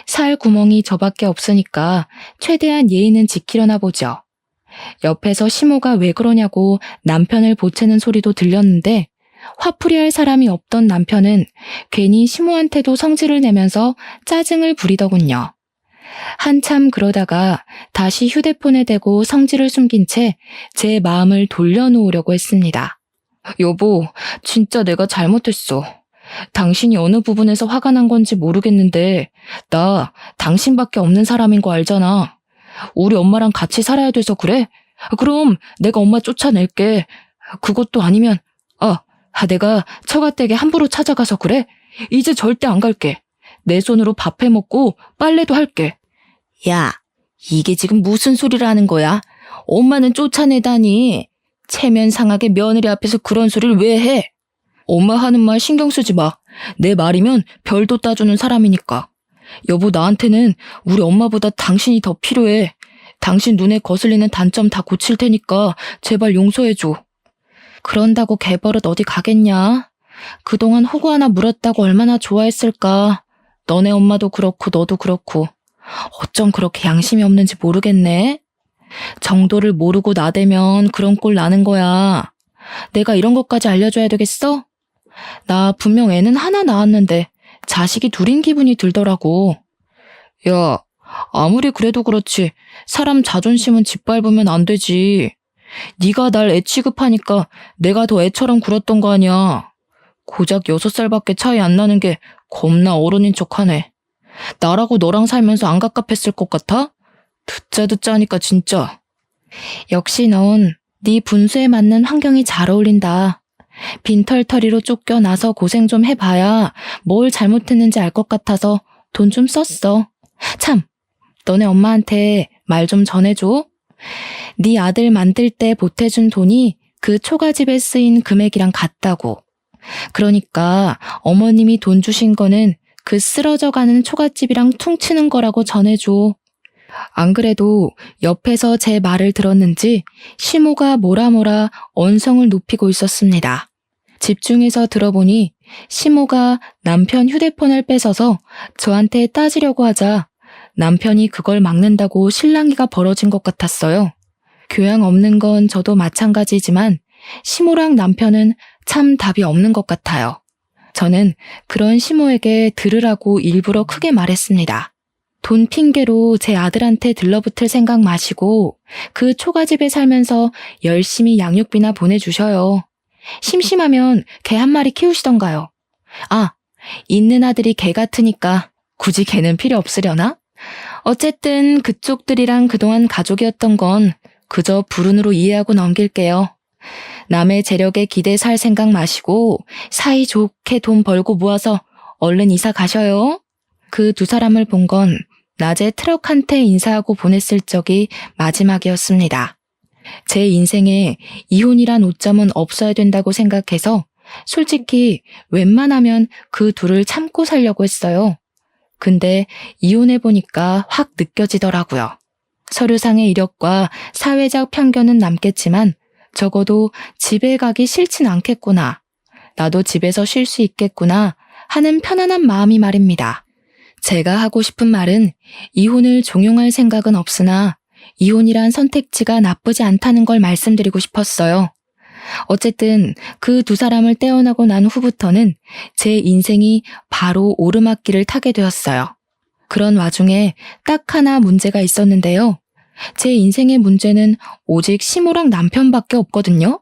살 구멍이 저밖에 없으니까 최대한 예의는 지키려나 보죠. 옆에서 시모가 왜 그러냐고 남편을 보채는 소리도 들렸는데 화풀이할 사람이 없던 남편은 괜히 시모한테도 성질을 내면서 짜증을 부리더군요. 한참 그러다가 다시 휴대폰에 대고 성질을 숨긴 채 제 마음을 돌려놓으려고 했습니다. 여보, 진짜 내가 잘못했어. 당신이 어느 부분에서 화가 난 건지 모르겠는데 나 당신밖에 없는 사람인 거 알잖아. 우리 엄마랑 같이 살아야 돼서 그래? 그럼 내가 엄마 쫓아낼게. 그것도 아니면 내가 처가댁에 함부로 찾아가서 그래? 이제 절대 안 갈게. 내 손으로 밥 해먹고 빨래도 할게. 야, 이게 지금 무슨 소리를 하는 거야? 엄마는 쫓아내다니. 체면 상하게 며느리 앞에서 그런 소리를 왜 해? 엄마 하는 말 신경 쓰지 마. 내 말이면 별도 따주는 사람이니까. 여보, 나한테는 우리 엄마보다 당신이 더 필요해. 당신 눈에 거슬리는 단점 다 고칠 테니까 제발 용서해줘. 그런다고 개버릇 어디 가겠냐? 그동안 호구 하나 물었다고 얼마나 좋아했을까? 너네 엄마도 그렇고 너도 그렇고. 어쩜 그렇게 양심이 없는지 모르겠네. 정도를 모르고 나대면 그런 꼴 나는 거야. 내가 이런 것까지 알려줘야 되겠어? 나 분명 애는 하나 낳았는데 자식이 둘인 기분이 들더라고. 야, 아무리 그래도 그렇지 사람 자존심은 짓밟으면 안 되지. 네가 날 애 취급하니까 내가 더 애처럼 굴었던 거 아니야. 고작 6살밖에 차이 안 나는 게 겁나 어른인 척하네. 나라고 너랑 살면서 안 갑갑했을 것 같아? 듣자 하니까 진짜. 역시 넌 네 분수에 맞는 환경이 잘 어울린다. 빈털터리로 쫓겨나서 고생 좀 해봐야 뭘 잘못했는지 알 것 같아서 돈 좀 썼어. 참, 너네 엄마한테 말 좀 전해줘. 네 아들 만들 때 보태준 돈이 그 초가집에 쓰인 금액이랑 같다고. 그러니까 어머님이 돈 주신 거는 그 쓰러져가는 초가집이랑 퉁치는 거라고 전해줘. 안 그래도 옆에서 제 말을 들었는지 시모가 뭐라 언성을 높이고 있었습니다. 집중해서 들어보니 시모가 남편 휴대폰을 뺏어서 저한테 따지려고 하자 남편이 그걸 막는다고 실랑이가 벌어진 것 같았어요. 교양 없는 건 저도 마찬가지지만 시모랑 남편은 참 답이 없는 것 같아요. 저는 그런 시모에게 들으라고 일부러 크게 말했습니다. 돈 핑계로 제 아들한테 들러붙을 생각 마시고 그 초가집에 살면서 열심히 양육비나 보내주셔요. 심심하면 개 한 마리 키우시던가요. 아, 있는 아들이 개 같으니까 굳이 개는 필요 없으려나? 어쨌든 그쪽들이랑 그동안 가족이었던 건 그저 불운으로 이해하고 넘길게요. 남의 재력에 기대 살 생각 마시고 사이좋게 돈 벌고 모아서 얼른 이사 가셔요. 그 두 사람을 본 건 낮에 트럭한테 인사하고 보냈을 적이 마지막이었습니다. 제 인생에 이혼이란 오점은 없어야 된다고 생각해서 솔직히 웬만하면 그 둘을 참고 살려고 했어요. 근데 이혼해보니까 확 느껴지더라고요. 서류상의 이력과 사회적 편견은 남겠지만 적어도 집에 가기 싫진 않겠구나. 나도 집에서 쉴 수 있겠구나 하는 편안한 마음이 말입니다. 제가 하고 싶은 말은 이혼을 종용할 생각은 없으나 이혼이란 선택지가 나쁘지 않다는 걸 말씀드리고 싶었어요. 어쨌든 그 두 사람을 떼어나고 난 후부터는 제 인생이 바로 오르막길을 타게 되었어요. 그런 와중에 딱 하나 문제가 있었는데요. 제 인생의 문제는 오직 시모랑 남편밖에 없거든요.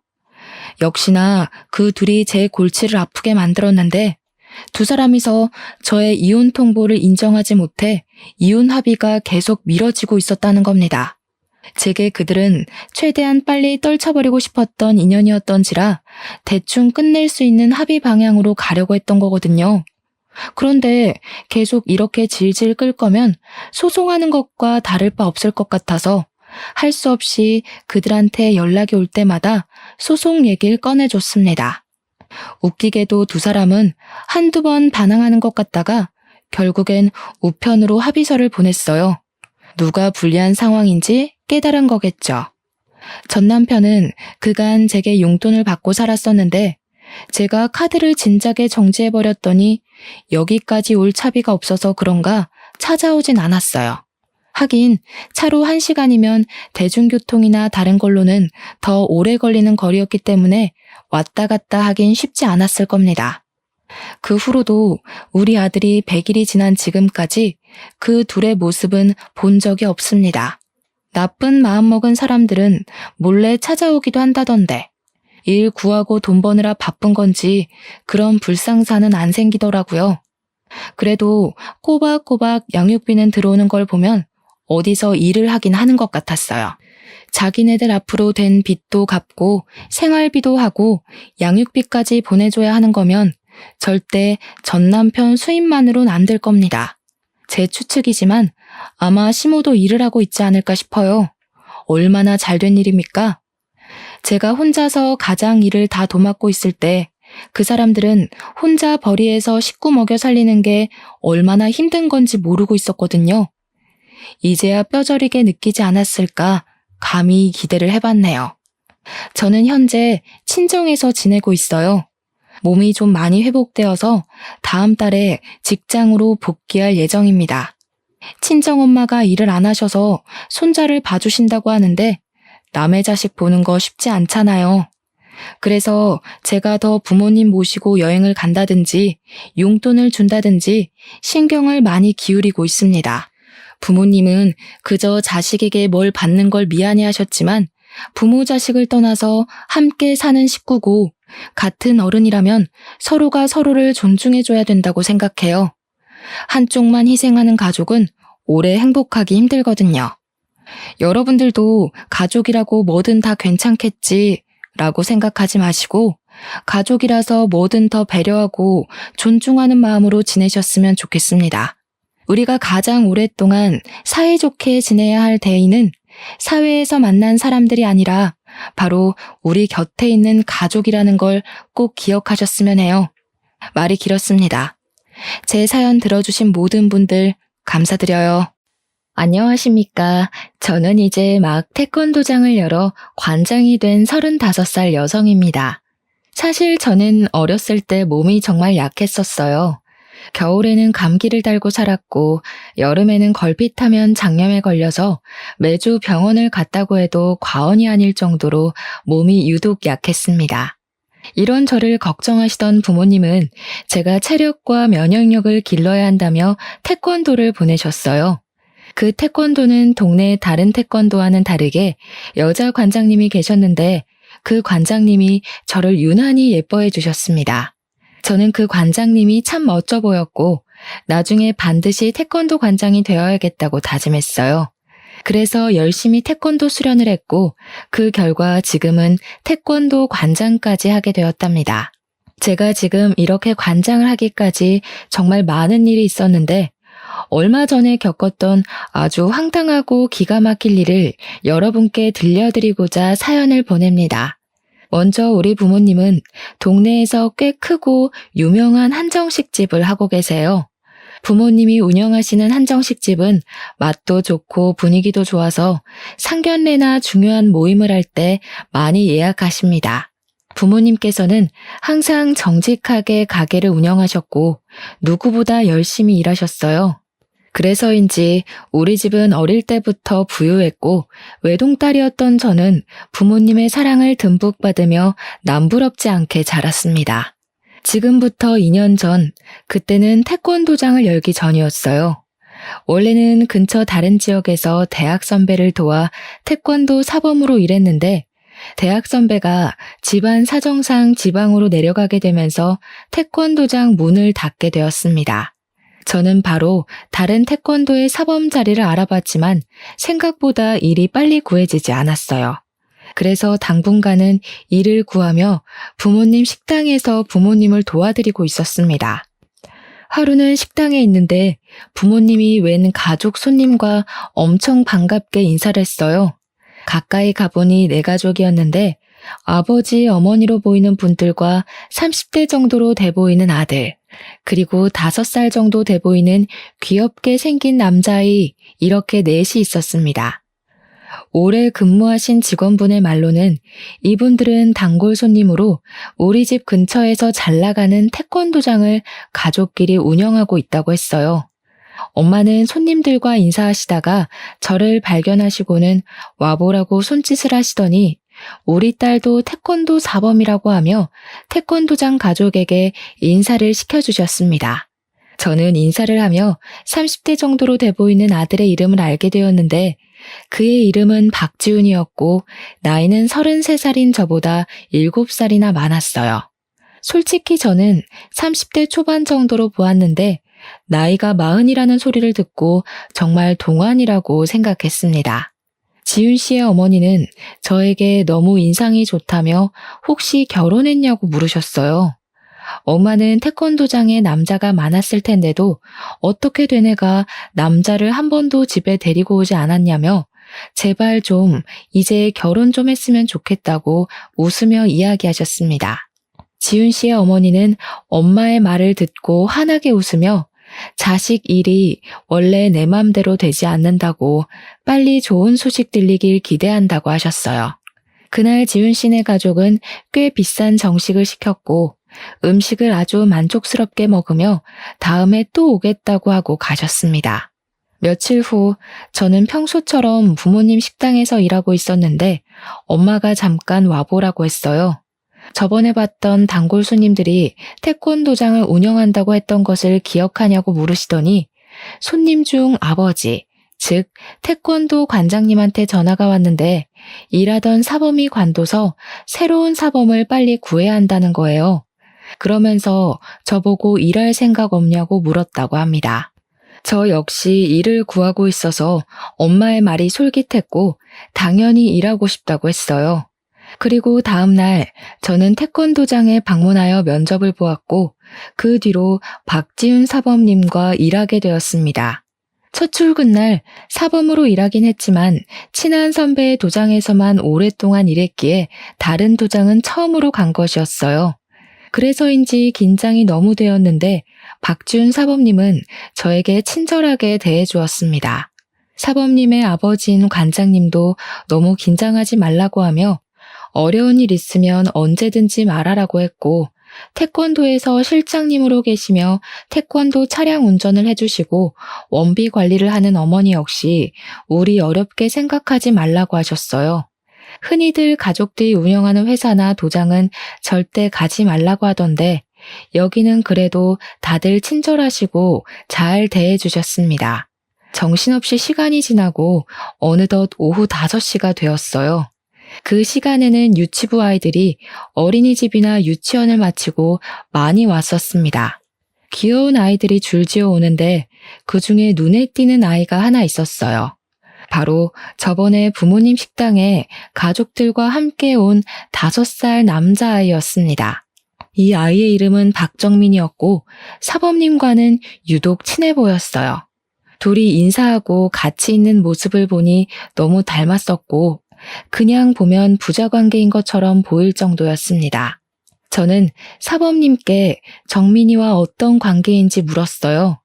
역시나 그 둘이 제 골치를 아프게 만들었는데 두 사람이서 저의 이혼 통보를 인정하지 못해 이혼 합의가 계속 미뤄지고 있었다는 겁니다. 제게 그들은 최대한 빨리 떨쳐버리고 싶었던 인연이었던지라 대충 끝낼 수 있는 합의 방향으로 가려고 했던 거거든요. 그런데 계속 이렇게 질질 끌 거면 소송하는 것과 다를 바 없을 것 같아서 할 수 없이 그들한테 연락이 올 때마다 소송 얘기를 꺼내줬습니다. 웃기게도 두 사람은 한두 번 반항하는 것 같다가 결국엔 우편으로 합의서를 보냈어요. 누가 불리한 상황인지 깨달은 거겠죠. 전 남편은 그간 제게 용돈을 받고 살았었는데 제가 카드를 진작에 정지해버렸더니 여기까지 올 차비가 없어서 그런가 찾아오진 않았어요. 하긴 차로 1시간이면 대중교통이나 다른 걸로는 더 오래 걸리는 거리였기 때문에 왔다 갔다 하긴 쉽지 않았을 겁니다. 그 후로도 우리 아들이 100일이 지난 지금까지 그 둘의 모습은 본 적이 없습니다. 나쁜 마음먹은 사람들은 몰래 찾아오기도 한다던데 일 구하고 돈 버느라 바쁜 건지 그런 불상사는 안 생기더라고요. 그래도 꼬박꼬박 양육비는 들어오는 걸 보면 어디서 일을 하긴 하는 것 같았어요. 자기네들 앞으로 된 빚도 갚고 생활비도 하고 양육비까지 보내줘야 하는 거면 절대 전 남편 수입만으론 안 될 겁니다. 제 추측이지만 아마 시모도 일을 하고 있지 않을까 싶어요. 얼마나 잘된 일입니까? 제가 혼자서 가장 일을 다 도맡고 있을 때 그 사람들은 혼자 벌이에서 식구 먹여 살리는 게 얼마나 힘든 건지 모르고 있었거든요. 이제야 뼈저리게 느끼지 않았을까 감히 기대를 해봤네요. 저는 현재 친정에서 지내고 있어요. 몸이 좀 많이 회복되어서 다음 달에 직장으로 복귀할 예정입니다. 친정엄마가 일을 안 하셔서 손자를 봐주신다고 하는데 남의 자식 보는 거 쉽지 않잖아요. 그래서 제가 더 부모님 모시고 여행을 간다든지 용돈을 준다든지 신경을 많이 기울이고 있습니다. 부모님은 그저 자식에게 뭘 받는 걸 미안해 하셨지만 부모 자식을 떠나서 함께 사는 식구고 같은 어른이라면 서로가 서로를 존중해줘야 된다고 생각해요. 한쪽만 희생하는 가족은 오래 행복하기 힘들거든요. 여러분들도 가족이라고 뭐든 다 괜찮겠지 라고 생각하지 마시고 가족이라서 뭐든 더 배려하고 존중하는 마음으로 지내셨으면 좋겠습니다. 우리가 가장 오랫동안 사이좋게 지내야 할 대의는 사회에서 만난 사람들이 아니라 바로 우리 곁에 있는 가족이라는 걸 꼭 기억하셨으면 해요. 말이 길었습니다. 제 사연 들어주신 모든 분들 감사드려요. 안녕하십니까. 저는 이제 막 태권도장을 열어 관장이 된 35살 여성입니다. 사실 저는 어렸을 때 몸이 정말 약했었어요. 겨울에는 감기를 달고 살았고 여름에는 걸핏하면 장염에 걸려서 매주 병원을 갔다고 해도 과언이 아닐 정도로 몸이 유독 약했습니다. 이런 저를 걱정하시던 부모님은 제가 체력과 면역력을 길러야 한다며 태권도를 보내셨어요. 그 태권도는 동네 다른 태권도와는 다르게 여자 관장님이 계셨는데 그 관장님이 저를 유난히 예뻐해 주셨습니다. 저는 그 관장님이 참 멋져 보였고 나중에 반드시 태권도 관장이 되어야겠다고 다짐했어요. 그래서 열심히 태권도 수련을 했고 그 결과 지금은 태권도 관장까지 하게 되었답니다. 제가 지금 이렇게 관장을 하기까지 정말 많은 일이 있었는데 얼마 전에 겪었던 아주 황당하고 기가 막힐 일을 여러분께 들려드리고자 사연을 보냅니다. 먼저 우리 부모님은 동네에서 꽤 크고 유명한 한정식집을 하고 계세요. 부모님이 운영하시는 한정식집은 맛도 좋고 분위기도 좋아서 상견례나 중요한 모임을 할 때 많이 예약하십니다. 부모님께서는 항상 정직하게 가게를 운영하셨고 누구보다 열심히 일하셨어요. 그래서인지 우리 집은 어릴 때부터 부유했고 외동딸이었던 저는 부모님의 사랑을 듬뿍 받으며 남부럽지 않게 자랐습니다. 지금부터 2년 전, 그때는 태권도장을 열기 전이었어요. 원래는 근처 다른 지역에서 대학 선배를 도와 태권도 사범으로 일했는데 대학 선배가 집안 사정상 지방으로 내려가게 되면서 태권도장 문을 닫게 되었습니다. 저는 바로 다른 태권도의 사범 자리를 알아봤지만 생각보다 일이 빨리 구해지지 않았어요. 그래서 당분간은 일을 구하며 부모님 식당에서 부모님을 도와드리고 있었습니다. 하루는 식당에 있는데 부모님이 웬 가족 손님과 엄청 반갑게 인사를 했어요. 가까이 가보니 내 가족이었는데 아버지, 어머니로 보이는 분들과 30대 정도로 돼 보이는 아들, 그리고 5살 정도 돼 보이는 귀엽게 생긴 남자아이 이렇게 넷이 있었습니다. 오래 근무하신 직원분의 말로는 이분들은 단골 손님으로 우리 집 근처에서 잘 나가는 태권도장을 가족끼리 운영하고 있다고 했어요. 엄마는 손님들과 인사하시다가 저를 발견하시고는 와보라고 손짓을 하시더니 우리 딸도 태권도 사범이라고 하며 태권도장 가족에게 인사를 시켜주셨습니다. 저는 인사를 하며 30대 정도로 돼 보이는 아들의 이름을 알게 되었는데 그의 이름은 박지훈이었고 나이는 33살인 저보다 7살이나 많았어요. 솔직히 저는 30대 초반 정도로 보았는데 나이가 40이라는 소리를 듣고 정말 동안이라고 생각했습니다. 지훈 씨의 어머니는 저에게 너무 인상이 좋다며 혹시 결혼했냐고 물으셨어요. 엄마는 태권도장에 남자가 많았을 텐데도 어떻게 된 애가 남자를 한 번도 집에 데리고 오지 않았냐며 제발 좀 이제 결혼 좀 했으면 좋겠다고 웃으며 이야기하셨습니다. 지훈 씨의 어머니는 엄마의 말을 듣고 환하게 웃으며 자식 일이 원래 내 맘대로 되지 않는다고 빨리 좋은 소식 들리길 기대한다고 하셨어요. 그날 지훈 씨네 가족은 꽤 비싼 정식을 시켰고 음식을 아주 만족스럽게 먹으며 다음에 또 오겠다고 하고 가셨습니다. 며칠 후 저는 평소처럼 부모님 식당에서 일하고 있었는데 엄마가 잠깐 와보라고 했어요. 저번에 봤던 단골 손님들이 태권도장을 운영한다고 했던 것을 기억하냐고 물으시더니 손님 중 아버지, 즉 태권도 관장님한테 전화가 왔는데 일하던 사범이 관둬서 새로운 사범을 빨리 구해야 한다는 거예요. 그러면서 저보고 일할 생각 없냐고 물었다고 합니다. 저 역시 일을 구하고 있어서 엄마의 말이 솔깃했고 당연히 일하고 싶다고 했어요. 그리고 다음 날 저는 태권도장에 방문하여 면접을 보았고 그 뒤로 박지훈 사범님과 일하게 되었습니다. 첫 출근 날 사범으로 일하긴 했지만 친한 선배의 도장에서만 오랫동안 일했기에 다른 도장은 처음으로 간 것이었어요. 그래서인지 긴장이 너무 되었는데 박지훈 사범님은 저에게 친절하게 대해주었습니다. 사범님의 아버지인 관장님도 너무 긴장하지 말라고 하며 어려운 일 있으면 언제든지 말하라고 했고 태권도에서 실장님으로 계시며 태권도 차량 운전을 해주시고 원비 관리를 하는 어머니 역시 우리 어렵게 생각하지 말라고 하셨어요. 흔히들 가족들이 운영하는 회사나 도장은 절대 가지 말라고 하던데 여기는 그래도 다들 친절하시고 잘 대해주셨습니다. 정신없이 시간이 지나고 어느덧 오후 5시가 되었어요. 그 시간에는 유치부 아이들이 어린이집이나 유치원을 마치고 많이 왔었습니다. 귀여운 아이들이 줄지어 오는데 그 중에 눈에 띄는 아이가 하나 있었어요. 바로 저번에 부모님 식당에 가족들과 함께 온 5살 남자아이였습니다. 이 아이의 이름은 박정민이었고 사범님과는 유독 친해 보였어요. 둘이 인사하고 같이 있는 모습을 보니 너무 닮았었고 그냥 보면 부자 관계인 것처럼 보일 정도였습니다. 저는 사범님께 정민이와 어떤 관계인지 물었어요.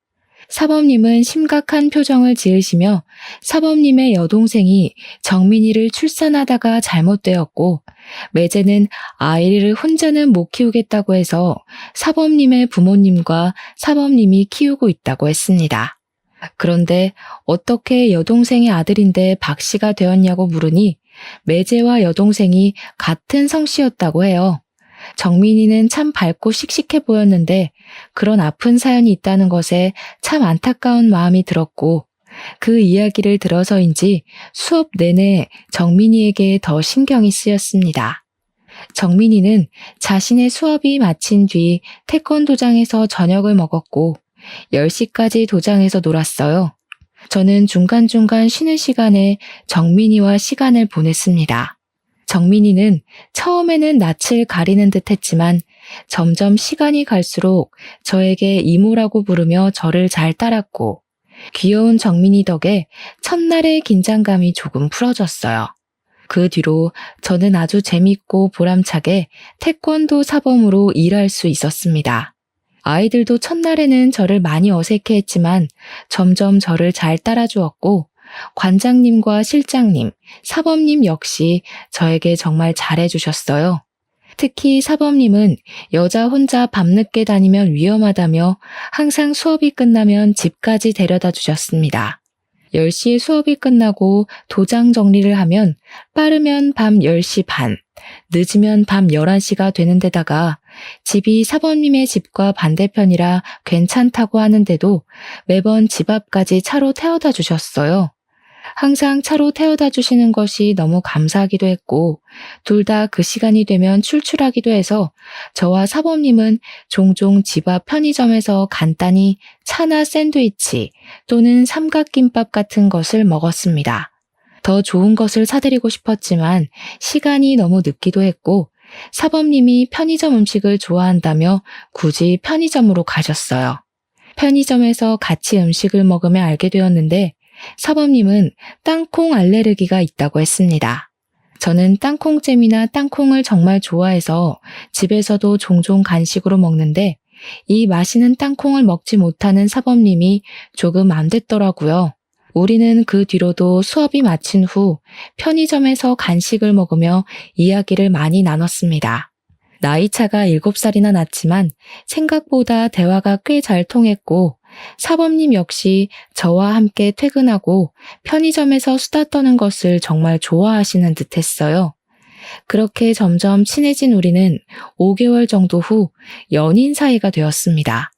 사범님은 심각한 표정을 지으시며 사범님의 여동생이 정민이를 출산하다가 잘못되었고 매제는 아이를 혼자는 못 키우겠다고 해서 사범님의 부모님과 사범님이 키우고 있다고 했습니다. 그런데 어떻게 여동생의 아들인데 박 씨가 되었냐고 물으니 매제와 여동생이 같은 성씨였다고 해요. 정민이는 참 밝고 씩씩해 보였는데 그런 아픈 사연이 있다는 것에 참 안타까운 마음이 들었고 그 이야기를 들어서인지 수업 내내 정민이에게 더 신경이 쓰였습니다. 정민이는 자신의 수업이 마친 뒤 태권도장에서 저녁을 먹었고 10시까지 도장에서 놀았어요. 저는 중간중간 쉬는 시간에 정민이와 시간을 보냈습니다. 정민이는 처음에는 낯을 가리는 듯 했지만 점점 시간이 갈수록 저에게 이모라고 부르며 저를 잘 따랐고 귀여운 정민이 덕에 첫날의 긴장감이 조금 풀어졌어요. 그 뒤로 저는 아주 재밌고 보람차게 태권도 사범으로 일할 수 있었습니다. 아이들도 첫날에는 저를 많이 어색해했지만 점점 저를 잘 따라주었고 관장님과 실장님, 사범님 역시 저에게 정말 잘해주셨어요. 특히 사범님은 여자 혼자 밤늦게 다니면 위험하다며 항상 수업이 끝나면 집까지 데려다 주셨습니다. 10시에 수업이 끝나고 도장 정리를 하면 빠르면 밤 10시 반, 늦으면 밤 11시가 되는 데다가 집이 사범님의 집과 반대편이라 괜찮다고 하는데도 매번 집 앞까지 차로 태워다 주셨어요. 항상 차로 태워다 주시는 것이 너무 감사하기도 했고 둘 다 그 시간이 되면 출출하기도 해서 저와 사범님은 종종 집 앞 편의점에서 간단히 차나 샌드위치 또는 삼각김밥 같은 것을 먹었습니다. 더 좋은 것을 사드리고 싶었지만 시간이 너무 늦기도 했고 사범님이 편의점 음식을 좋아한다며 굳이 편의점으로 가셨어요. 편의점에서 같이 음식을 먹으며 알게 되었는데 사범님은 땅콩 알레르기가 있다고 했습니다. 저는 땅콩잼이나 땅콩을 정말 좋아해서 집에서도 종종 간식으로 먹는데 이 맛있는 땅콩을 먹지 못하는 사범님이 조금 안 됐더라고요. 우리는 그 뒤로도 수업이 마친 후 편의점에서 간식을 먹으며 이야기를 많이 나눴습니다. 나이차가 7살이나 났지만 생각보다 대화가 꽤 잘 통했고 사범님 역시 저와 함께 퇴근하고 편의점에서 수다 떠는 것을 정말 좋아하시는 듯 했어요. 그렇게 점점 친해진 우리는 5개월 정도 후 연인 사이가 되었습니다.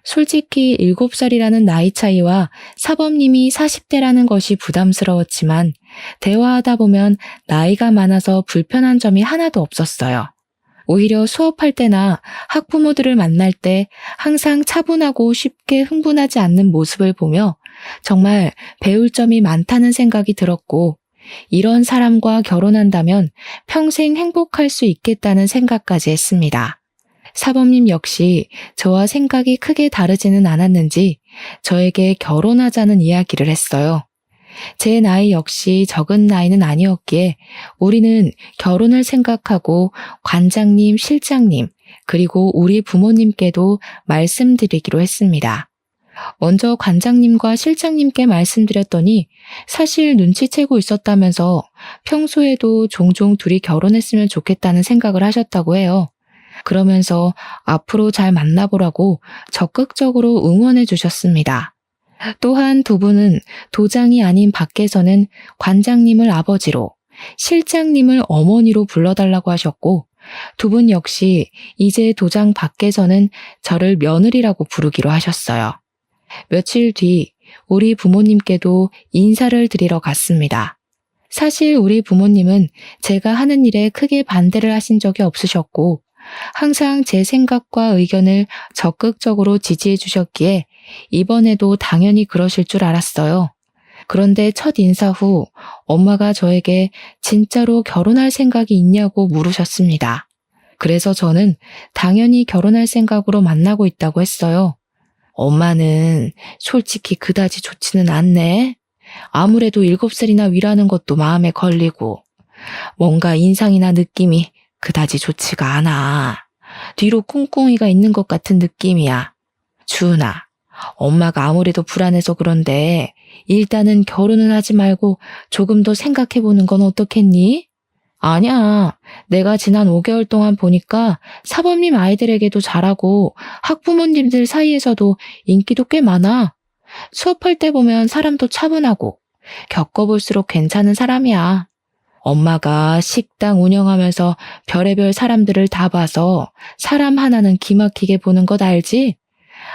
솔직히 7살이라는 나이 차이와 사범님이 40대라는 것이 부담스러웠지만 대화하다 보면 나이가 많아서 불편한 점이 하나도 없었어요. 오히려 수업할 때나 학부모들을 만날 때 항상 차분하고 쉽게 흥분하지 않는 모습을 보며 정말 배울 점이 많다는 생각이 들었고 이런 사람과 결혼한다면 평생 행복할 수 있겠다는 생각까지 했습니다. 사범님 역시 저와 생각이 크게 다르지는 않았는지 저에게 결혼하자는 이야기를 했어요. 제 나이 역시 적은 나이는 아니었기에 우리는 결혼을 생각하고 관장님, 실장님, 그리고 우리 부모님께도 말씀드리기로 했습니다. 먼저 관장님과 실장님께 말씀드렸더니 사실 눈치채고 있었다면서 평소에도 종종 둘이 결혼했으면 좋겠다는 생각을 하셨다고 해요. 그러면서 앞으로 잘 만나보라고 적극적으로 응원해 주셨습니다. 또한 두 분은 도장이 아닌 밖에서는 관장님을 아버지로, 실장님을 어머니로 불러달라고 하셨고, 두 분 역시 이제 도장 밖에서는 저를 며느리라고 부르기로 하셨어요. 며칠 뒤 우리 부모님께도 인사를 드리러 갔습니다. 사실 우리 부모님은 제가 하는 일에 크게 반대를 하신 적이 없으셨고, 항상 제 생각과 의견을 적극적으로 지지해 주셨기에 이번에도 당연히 그러실 줄 알았어요. 그런데 첫 인사 후 엄마가 저에게 진짜로 결혼할 생각이 있냐고 물으셨습니다. 그래서 저는 당연히 결혼할 생각으로 만나고 있다고 했어요. 엄마는 솔직히 그다지 좋지는 않네. 아무래도 7살이나 위라는 것도 마음에 걸리고 뭔가 인상이나 느낌이 그다지 좋지가 않아. 뒤로 꿍꿍이가 있는 것 같은 느낌이야. 주은아, 엄마가 아무래도 불안해서 그런데 일단은 결혼은 하지 말고 조금 더 생각해보는 건 어떻겠니? 아니야. 내가 지난 5개월 동안 보니까 사범님 아이들에게도 잘하고 학부모님들 사이에서도 인기도 꽤 많아. 수업할 때 보면 사람도 차분하고 겪어볼수록 괜찮은 사람이야. 엄마가 식당 운영하면서 별의별 사람들을 다 봐서 사람 하나는 기막히게 보는 것 알지?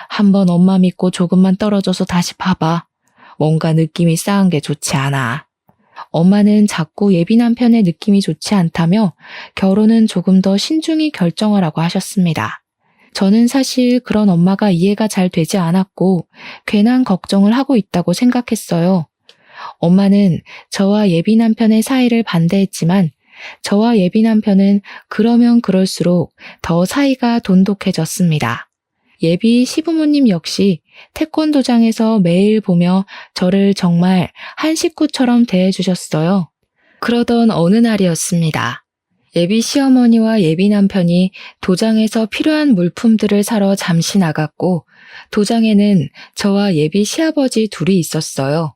한번 엄마 믿고 조금만 떨어져서 다시 봐봐. 뭔가 느낌이 싸한 게 좋지 않아. 엄마는 자꾸 예비 남편의 느낌이 좋지 않다며 결혼은 조금 더 신중히 결정하라고 하셨습니다. 저는 사실 그런 엄마가 이해가 잘 되지 않았고 괜한 걱정을 하고 있다고 생각했어요. 엄마는 저와 예비 남편의 사이를 반대했지만 저와 예비 남편은 그러면 그럴수록 더 사이가 돈독해졌습니다. 예비 시부모님 역시 태권도장에서 매일 보며 저를 정말 한 식구처럼 대해주셨어요. 그러던 어느 날이었습니다. 예비 시어머니와 예비 남편이 도장에서 필요한 물품들을 사러 잠시 나갔고 도장에는 저와 예비 시아버지 둘이 있었어요.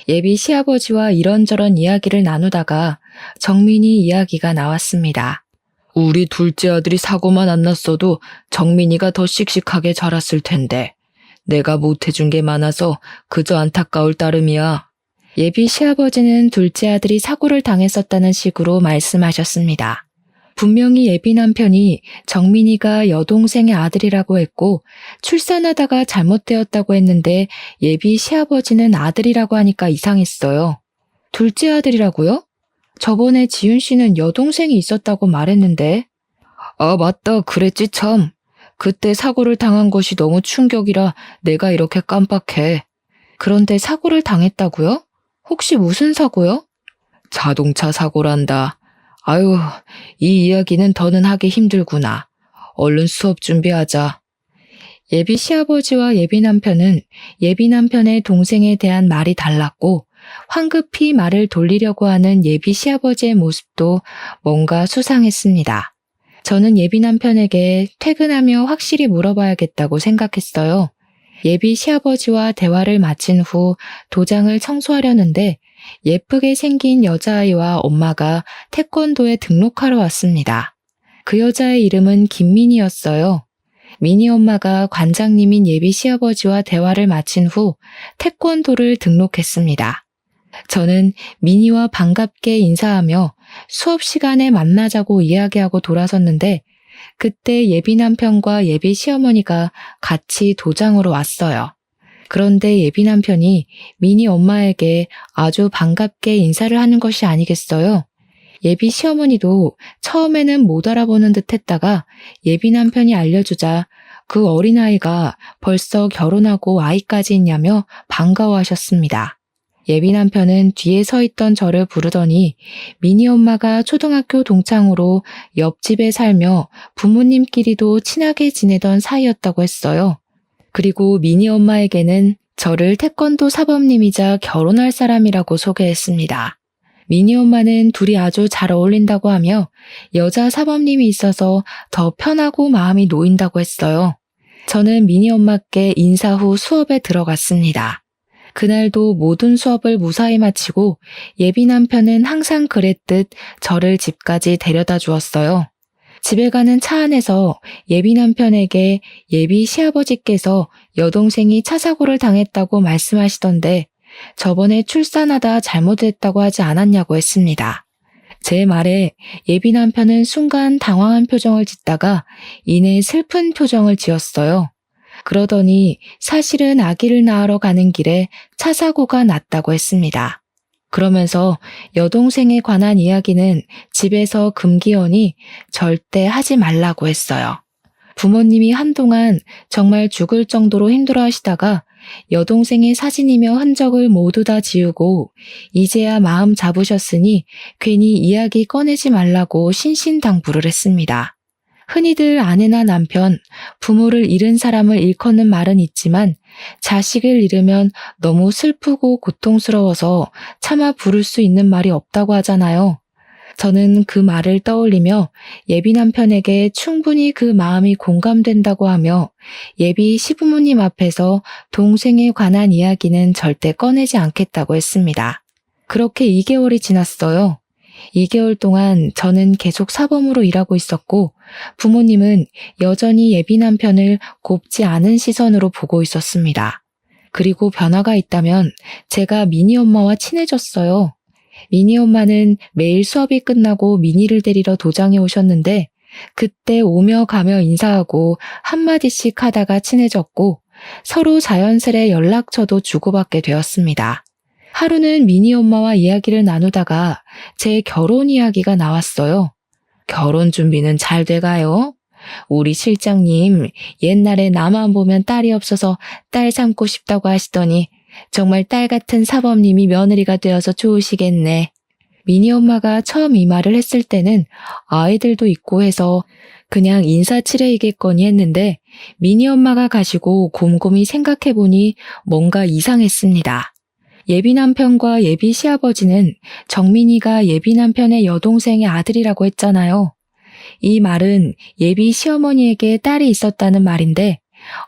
예비 시아버지와 이런저런 이야기를 나누다가 정민이 이야기가 나왔습니다. 우리 둘째 아들이 사고만 안 났어도 정민이가 더 씩씩하게 자랐을 텐데 내가 못해준 게 많아서 그저 안타까울 따름이야. 예비 시아버지는 둘째 아들이 사고를 당했었다는 식으로 말씀하셨습니다. 분명히 예비 남편이 정민이가 여동생의 아들이라고 했고 출산하다가 잘못되었다고 했는데 예비 시아버지는 아들이라고 하니까 이상했어요. 둘째 아들이라고요? 저번에 지윤 씨는 여동생이 있었다고 말했는데. 아, 맞다. 그랬지 참. 그때 사고를 당한 것이 너무 충격이라 내가 이렇게 깜빡해. 그런데 사고를 당했다고요? 혹시 무슨 사고요? 자동차 사고란다. 아유, 이 이야기는 더는 하기 힘들구나. 얼른 수업 준비하자. 예비 시아버지와 예비 남편은 예비 남편의 동생에 대한 말이 달랐고 황급히 말을 돌리려고 하는 예비 시아버지의 모습도 뭔가 수상했습니다. 저는 예비 남편에게 퇴근하며 확실히 물어봐야겠다고 생각했어요. 예비 시아버지와 대화를 마친 후 도장을 청소하려는데 예쁘게 생긴 여자아이와 엄마가 태권도에 등록하러 왔습니다. 그 여자의 이름은 김민희였어요. 민희 엄마가 관장님인 예비 시아버지와 대화를 마친 후 태권도를 등록했습니다. 저는 민희와 반갑게 인사하며 수업 시간에 만나자고 이야기하고 돌아섰는데 그때 예비 남편과 예비 시어머니가 같이 도장으로 왔어요. 그런데 예비 남편이 민희 엄마에게 아주 반갑게 인사를 하는 것이 아니겠어요? 예비 시어머니도 처음에는 못 알아보는 듯 했다가 예비 남편이 알려주자 그 어린아이가 벌써 결혼하고 아이까지 있냐며 반가워하셨습니다. 예비 남편은 뒤에 서 있던 저를 부르더니 민희 엄마가 초등학교 동창으로 옆집에 살며 부모님끼리도 친하게 지내던 사이였다고 했어요. 그리고 민희 엄마에게는 저를 태권도 사범님이자 결혼할 사람이라고 소개했습니다. 민희 엄마는 둘이 아주 잘 어울린다고 하며 여자 사범님이 있어서 더 편하고 마음이 놓인다고 했어요. 저는 민희 엄마께 인사 후 수업에 들어갔습니다. 그날도 모든 수업을 무사히 마치고 예비 남편은 항상 그랬듯 저를 집까지 데려다 주었어요. 집에 가는 차 안에서 예비 남편에게 예비 시아버지께서 여동생이 차 사고를 당했다고 말씀하시던데 저번에 출산하다 잘못했다고 하지 않았냐고 했습니다. 제 말에 예비 남편은 순간 당황한 표정을 짓다가 이내 슬픈 표정을 지었어요. 그러더니 사실은 아기를 낳으러 가는 길에 차 사고가 났다고 했습니다. 그러면서 여동생에 관한 이야기는 집에서 금기어니 절대 하지 말라고 했어요. 부모님이 한동안 정말 죽을 정도로 힘들어 하시다가 여동생의 사진이며 흔적을 모두 다 지우고 이제야 마음 잡으셨으니 괜히 이야기 꺼내지 말라고 신신당부를 했습니다. 흔히들 아내나 남편, 부모를 잃은 사람을 일컫는 말은 있지만 자식을 잃으면 너무 슬프고 고통스러워서 차마 부를 수 있는 말이 없다고 하잖아요. 저는 그 말을 떠올리며 예비 남편에게 충분히 그 마음이 공감된다고 하며 예비 시부모님 앞에서 동생에 관한 이야기는 절대 꺼내지 않겠다고 했습니다. 그렇게 2개월이 지났어요. 2개월 동안 저는 계속 사범으로 일하고 있었고 부모님은 여전히 예비 남편을 곱지 않은 시선으로 보고 있었습니다. 그리고 변화가 있다면 제가 미니 엄마와 친해졌어요. 미니 엄마는 매일 수업이 끝나고 미니를 데리러 도장에 오셨는데 그때 오며 가며 인사하고 한마디씩 하다가 친해졌고 서로 자연스레 연락처도 주고받게 되었습니다. 하루는 미니 엄마와 이야기를 나누다가 제 결혼 이야기가 나왔어요. 결혼 준비는 잘 돼가요? 우리 실장님 옛날에 나만 보면 딸이 없어서 딸 삼고 싶다고 하시더니 정말 딸 같은 사범님이 며느리가 되어서 좋으시겠네. 미니 엄마가 처음 이 말을 했을 때는 아이들도 있고 해서 그냥 인사치레이겠거니 했는데 미니 엄마가 가시고 곰곰이 생각해보니 뭔가 이상했습니다. 예비 남편과 예비 시아버지는 정민이가 예비 남편의 여동생의 아들이라고 했잖아요. 이 말은 예비 시어머니에게 딸이 있었다는 말인데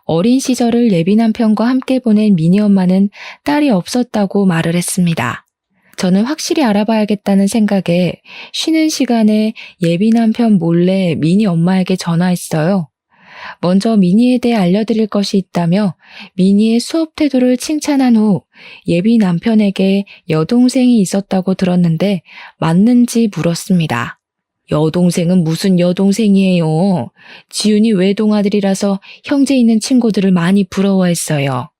어린 시절을 예비 남편과 함께 보낸 미니 엄마는 딸이 없었다고 말을 했습니다. 저는 확실히 알아봐야겠다는 생각에 쉬는 시간에 예비 남편 몰래 미니 엄마에게 전화했어요. 먼저 미니에 대해 알려드릴 것이 있다며 미니의 수업 태도를 칭찬한 후 예비 남편에게 여동생이 있었다고 들었는데 맞는지 물었습니다. 여동생은 무슨 여동생이에요. 지훈이 외동아들이라서 형제 있는 친구들을 많이 부러워했어요.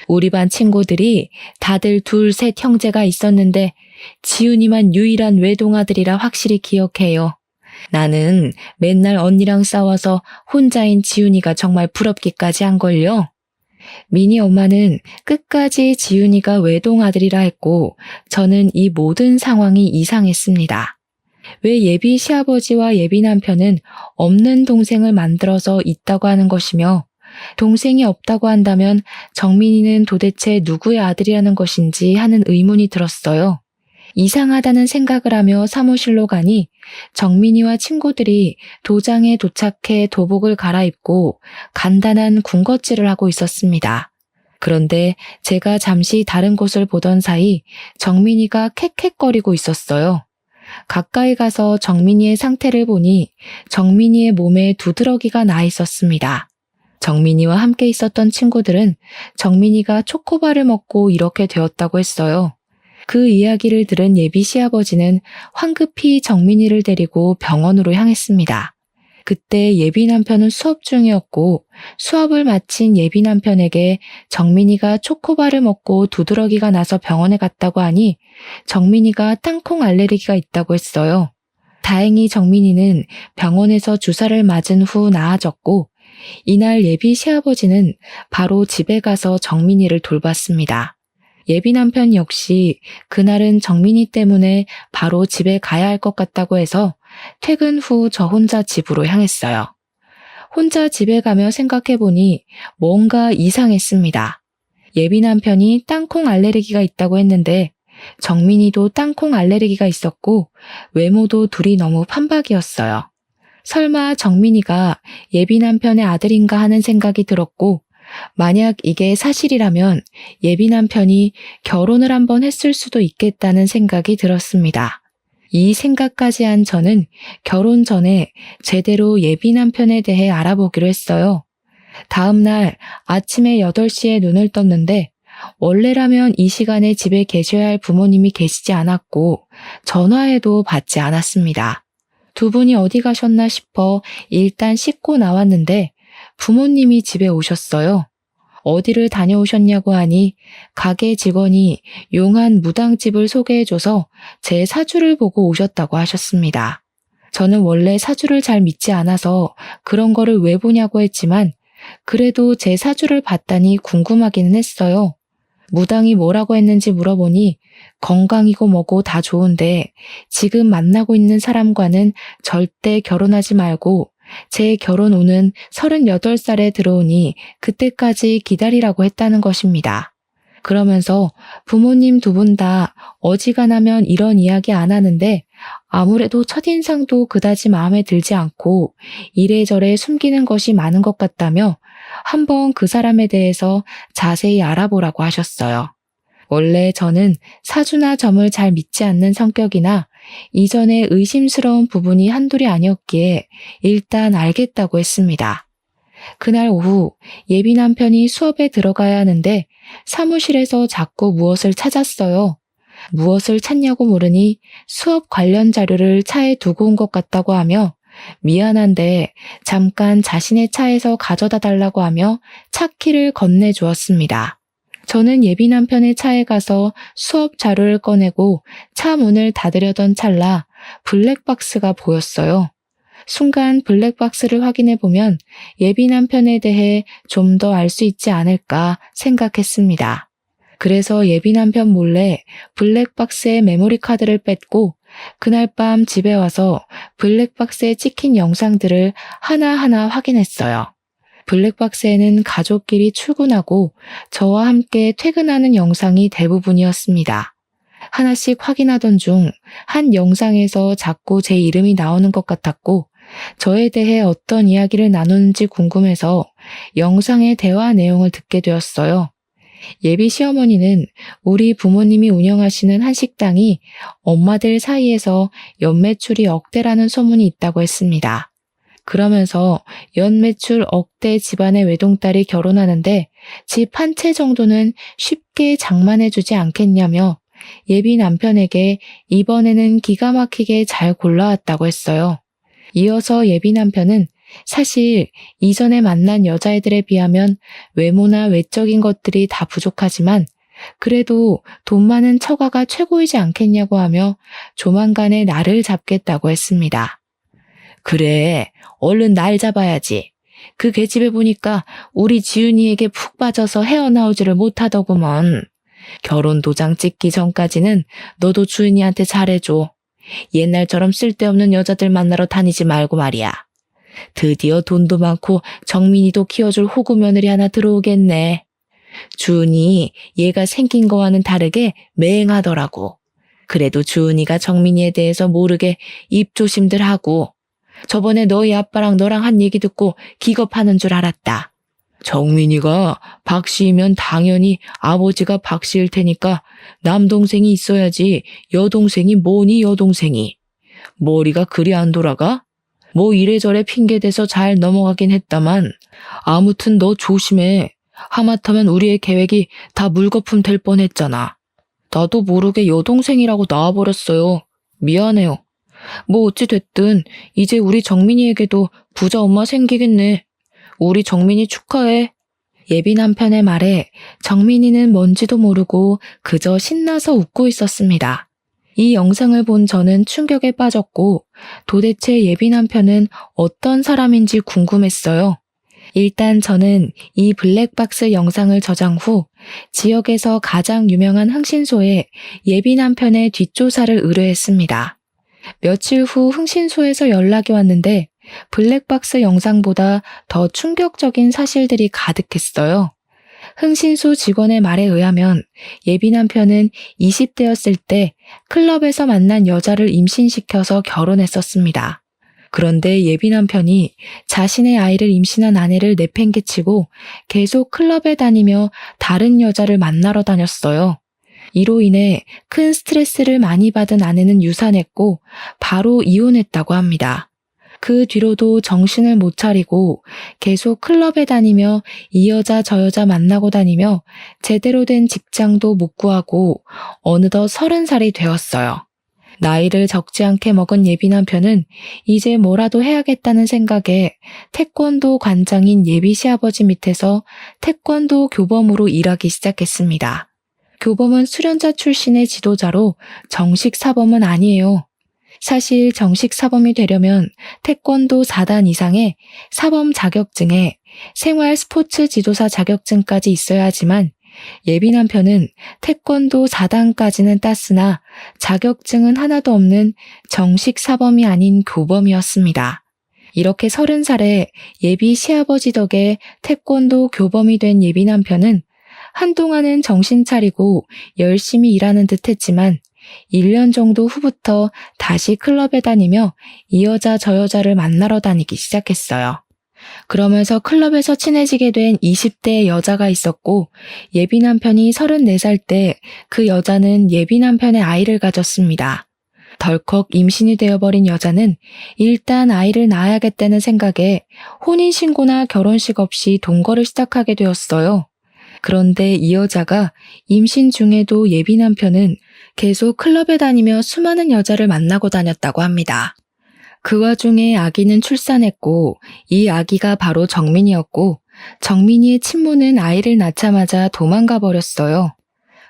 우리 반 친구들이 다들 둘, 셋 형제가 있었는데 지훈이만 유일한 외동아들이라 확실히 기억해요. 나는 맨날 언니랑 싸워서 혼자인 지훈이가 정말 부럽기까지 한걸요. 미니 엄마는 끝까지 지훈이가 외동아들이라 했고 저는 이 모든 상황이 이상했습니다. 왜 예비 시아버지와 예비 남편은 없는 동생을 만들어서 있다고 하는 것이며 동생이 없다고 한다면 정민이는 도대체 누구의 아들이라는 것인지 하는 의문이 들었어요. 이상하다는 생각을 하며 사무실로 가니 정민이와 친구들이 도장에 도착해 도복을 갈아입고 간단한 군것질을 하고 있었습니다. 그런데 제가 잠시 다른 곳을 보던 사이 정민이가 캑캑거리고 있었어요. 가까이 가서 정민이의 상태를 보니 정민이의 몸에 두드러기가 나 있었습니다. 정민이와 함께 있었던 친구들은 정민이가 초코바를 먹고 이렇게 되었다고 했어요. 그 이야기를 들은 예비 시아버지는 황급히 정민이를 데리고 병원으로 향했습니다. 그때 예비 남편은 수업 중이었고 수업을 마친 예비 남편에게 정민이가 초코바를 먹고 두드러기가 나서 병원에 갔다고 하니 정민이가 땅콩 알레르기가 있다고 했어요. 다행히 정민이는 병원에서 주사를 맞은 후 나아졌고 이날 예비 시아버지는 바로 집에 가서 정민이를 돌봤습니다. 예비 남편 역시 그날은 정민이 때문에 바로 집에 가야 할 것 같다고 해서 퇴근 후 저 혼자 집으로 향했어요. 혼자 집에 가며 생각해보니 뭔가 이상했습니다. 예비 남편이 땅콩 알레르기가 있다고 했는데 정민이도 땅콩 알레르기가 있었고 외모도 둘이 너무 판박이었어요. 설마 정민이가 예비 남편의 아들인가 하는 생각이 들었고 만약 이게 사실이라면 예비 남편이 결혼을 한번 했을 수도 있겠다는 생각이 들었습니다. 이 생각까지 한 저는 결혼 전에 제대로 예비 남편에 대해 알아보기로 했어요. 다음 날 아침에 8시에 눈을 떴는데 원래라면 이 시간에 집에 계셔야 할 부모님이 계시지 않았고 전화해도 받지 않았습니다. 두 분이 어디 가셨나 싶어 일단 씻고 나왔는데 부모님이 집에 오셨어요. 어디를 다녀오셨냐고 하니 가게 직원이 용한 무당집을 소개해줘서 제 사주를 보고 오셨다고 하셨습니다. 저는 원래 사주를 잘 믿지 않아서 그런 거를 왜 보냐고 했지만 그래도 제 사주를 봤다니 궁금하기는 했어요. 무당이 뭐라고 했는지 물어보니 건강이고 뭐고 다 좋은데 지금 만나고 있는 사람과는 절대 결혼하지 말고 제 결혼 운은 38살에 들어오니 그때까지 기다리라고 했다는 것입니다. 그러면서 부모님 두 분 다 어지간하면 이런 이야기 안 하는데 아무래도 첫인상도 그다지 마음에 들지 않고 이래저래 숨기는 것이 많은 것 같다며 한번 그 사람에 대해서 자세히 알아보라고 하셨어요. 원래 저는 사주나 점을 잘 믿지 않는 성격이나 이전에 의심스러운 부분이 한둘이 아니었기에 일단 알겠다고 했습니다. 그날 오후 예비 남편이 수업에 들어가야 하는데 사무실에서 자꾸 무엇을 찾았어요. 무엇을 찾냐고 물으니 수업 관련 자료를 차에 두고 온 것 같다고 하며 미안한데 잠깐 자신의 차에서 가져다 달라고 하며 차키를 건네주었습니다. 저는 예비 남편의 차에 가서 수업 자료를 꺼내고 차 문을 닫으려던 찰나 블랙박스가 보였어요. 순간 블랙박스를 확인해 보면 예비 남편에 대해 좀 더 알 수 있지 않을까 생각했습니다. 그래서 예비 남편 몰래 블랙박스에 메모리 카드를 뺐고 그날 밤 집에 와서 블랙박스에 찍힌 영상들을 하나하나 확인했어요. 블랙박스에는 가족끼리 출근하고 저와 함께 퇴근하는 영상이 대부분이었습니다. 하나씩 확인하던 중 한 영상에서 자꾸 제 이름이 나오는 것 같았고 저에 대해 어떤 이야기를 나누는지 궁금해서 영상의 대화 내용을 듣게 되었어요. 예비 시어머니는 우리 부모님이 운영하시는 한식당이 엄마들 사이에서 연매출이 억대라는 소문이 있다고 했습니다. 그러면서 연매출 억대 집안의 외동딸이 결혼하는데 집 한 채 정도는 쉽게 장만해주지 않겠냐며 예비 남편에게 이번에는 기가 막히게 잘 골라왔다고 했어요. 이어서 예비 남편은 사실 이전에 만난 여자애들에 비하면 외모나 외적인 것들이 다 부족하지만 그래도 돈 많은 처가가 최고이지 않겠냐고 하며 조만간에 나를 잡겠다고 했습니다. 그래, 얼른 날 잡아야지. 그 계집애 보니까 우리 지은이에게 푹 빠져서 헤어나오지를 못하더구먼. 결혼 도장 찍기 전까지는 너도 주은이한테 잘해줘. 옛날처럼 쓸데없는 여자들 만나러 다니지 말고 말이야. 드디어 돈도 많고 정민이도 키워줄 호구 며느리 하나 들어오겠네. 주은이 얘가 생긴 거와는 다르게 맹하더라고. 그래도 주은이가 정민이에 대해서 모르게 입조심들 하고 저번에 너희 아빠랑 너랑 한 얘기 듣고 기겁하는 줄 알았다. 정민이가 박씨이면 당연히 아버지가 박씨일 테니까 남동생이 있어야지 여동생이 뭐니 여동생이. 머리가 그리 안 돌아가? 뭐 이래저래 핑계대서 잘 넘어가긴 했다만 아무튼 너 조심해. 하마터면 우리의 계획이 다 물거품 될 뻔했잖아. 나도 모르게 여동생이라고 나와버렸어요. 미안해요. 뭐 어찌 됐든 이제 우리 정민이에게도 부자 엄마 생기겠네. 우리 정민이 축하해. 예비 남편의 말에 정민이는 뭔지도 모르고 그저 신나서 웃고 있었습니다. 이 영상을 본 저는 충격에 빠졌고 도대체 예비 남편은 어떤 사람인지 궁금했어요. 일단 저는 이 블랙박스 영상을 저장 후 지역에서 가장 유명한 흥신소에 예비 남편의 뒷조사를 의뢰했습니다. 며칠 후 흥신소에서 연락이 왔는데 블랙박스 영상보다 더 충격적인 사실들이 가득했어요. 흥신소 직원의 말에 의하면 예비 남편은 20대였을 때 클럽에서 만난 여자를 임신시켜서 결혼했었습니다. 그런데 예비 남편이 자신의 아이를 임신한 아내를 내팽개치고 계속 클럽에 다니며 다른 여자를 만나러 다녔어요. 이로 인해 큰 스트레스를 많이 받은 아내는 유산했고 바로 이혼했다고 합니다. 그 뒤로도 정신을 못 차리고 계속 클럽에 다니며 이 여자 저 여자 만나고 다니며 제대로 된 직장도 못 구하고 어느덧 30살이 되었어요. 나이를 적지 않게 먹은 예비 남편은 이제 뭐라도 해야겠다는 생각에 태권도 관장인 예비 시아버지 밑에서 태권도 교범으로 일하기 시작했습니다. 교범은 수련자 출신의 지도자로 정식 사범은 아니에요. 사실 정식 사범이 되려면 태권도 4단 이상의 사범 자격증에 생활 스포츠 지도사 자격증까지 있어야 하지만 예비 남편은 태권도 4단까지는 땄으나 자격증은 하나도 없는 정식 사범이 아닌 교범이었습니다. 이렇게 30살에 예비 시아버지 덕에 태권도 교범이 된 예비 남편은 한동안은 정신 차리고 열심히 일하는 듯 했지만 1년 정도 후부터 다시 클럽에 다니며 이 여자 저 여자를 만나러 다니기 시작했어요. 그러면서 클럽에서 친해지게 된 20대의 여자가 있었고 예비 남편이 34살 때 그 여자는 예비 남편의 아이를 가졌습니다. 덜컥 임신이 되어버린 여자는 일단 아이를 낳아야겠다는 생각에 혼인신고나 결혼식 없이 동거를 시작하게 되었어요. 그런데 이 여자가 임신 중에도 예비 남편은 계속 클럽에 다니며 수많은 여자를 만나고 다녔다고 합니다. 그 와중에 아기는 출산했고 이 아기가 바로 정민이었고 정민이의 친모는 아이를 낳자마자 도망가 버렸어요.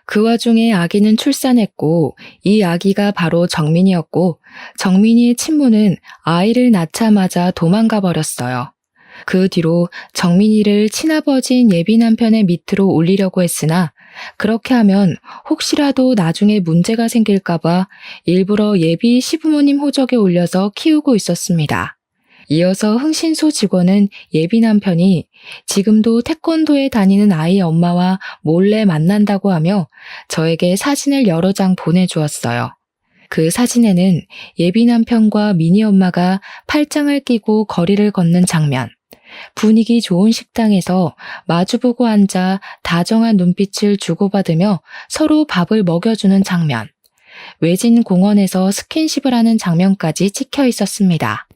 그 와중에 아기는 출산했고 이 아기가 바로 정민이었고 정민이의 친모는 아이를 낳자마자 도망가 버렸어요. 그 뒤로 정민이를 친아버지인 예비 남편의 밑으로 올리려고 했으나 그렇게 하면 혹시라도 나중에 문제가 생길까봐 일부러 예비 시부모님 호적에 올려서 키우고 있었습니다. 이어서 흥신소 직원은 예비 남편이 지금도 태권도에 다니는 아이의 엄마와 몰래 만난다고 하며 저에게 사진을 여러 장 보내주었어요. 그 사진에는 예비 남편과 미니 엄마가 팔짱을 끼고 거리를 걷는 장면, 분위기 좋은 식당에서 마주보고 앉아 다정한 눈빛을 주고받으며 서로 밥을 먹여주는 장면, 외진 공원에서 스킨십을 하는 장면까지 찍혀 있었습니다.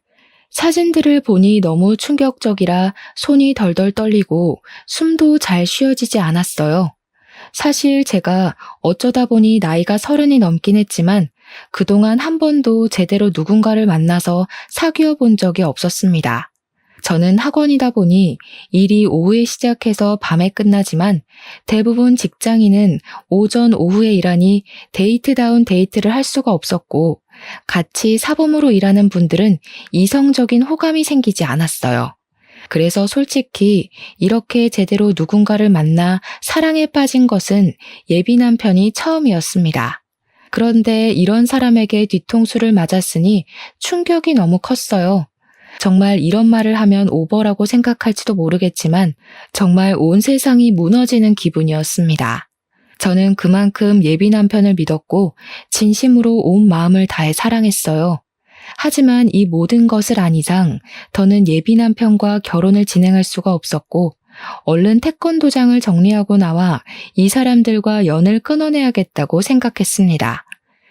사진들을 보니 너무 충격적이라 손이 덜덜 떨리고 숨도 잘 쉬어지지 않았어요. 사실 제가 어쩌다 보니 나이가 30이 넘긴 했지만 그동안 한 번도 제대로 누군가를 만나서 사귀어 본 적이 없었습니다. 저는 학원이다 보니 일이 오후에 시작해서 밤에 끝나지만 대부분 직장인은 오전 오후에 일하니 데이트다운 데이트를 할 수가 없었고 같이 사범으로 일하는 분들은 이성적인 호감이 생기지 않았어요. 그래서 솔직히 이렇게 제대로 누군가를 만나 사랑에 빠진 것은 예비 남편이 처음이었습니다. 그런데 이런 사람에게 뒤통수를 맞았으니 충격이 너무 컸어요. 정말 이런 말을 하면 오버라고 생각할지도 모르겠지만 정말 온 세상이 무너지는 기분이었습니다. 저는 그만큼 예비 남편을 믿었고 진심으로 온 마음을 다해 사랑했어요. 하지만 이 모든 것을 안 이상 더는 예비 남편과 결혼을 진행할 수가 없었고 얼른 태권도장을 정리하고 나와 이 사람들과 연을 끊어내야겠다고 생각했습니다.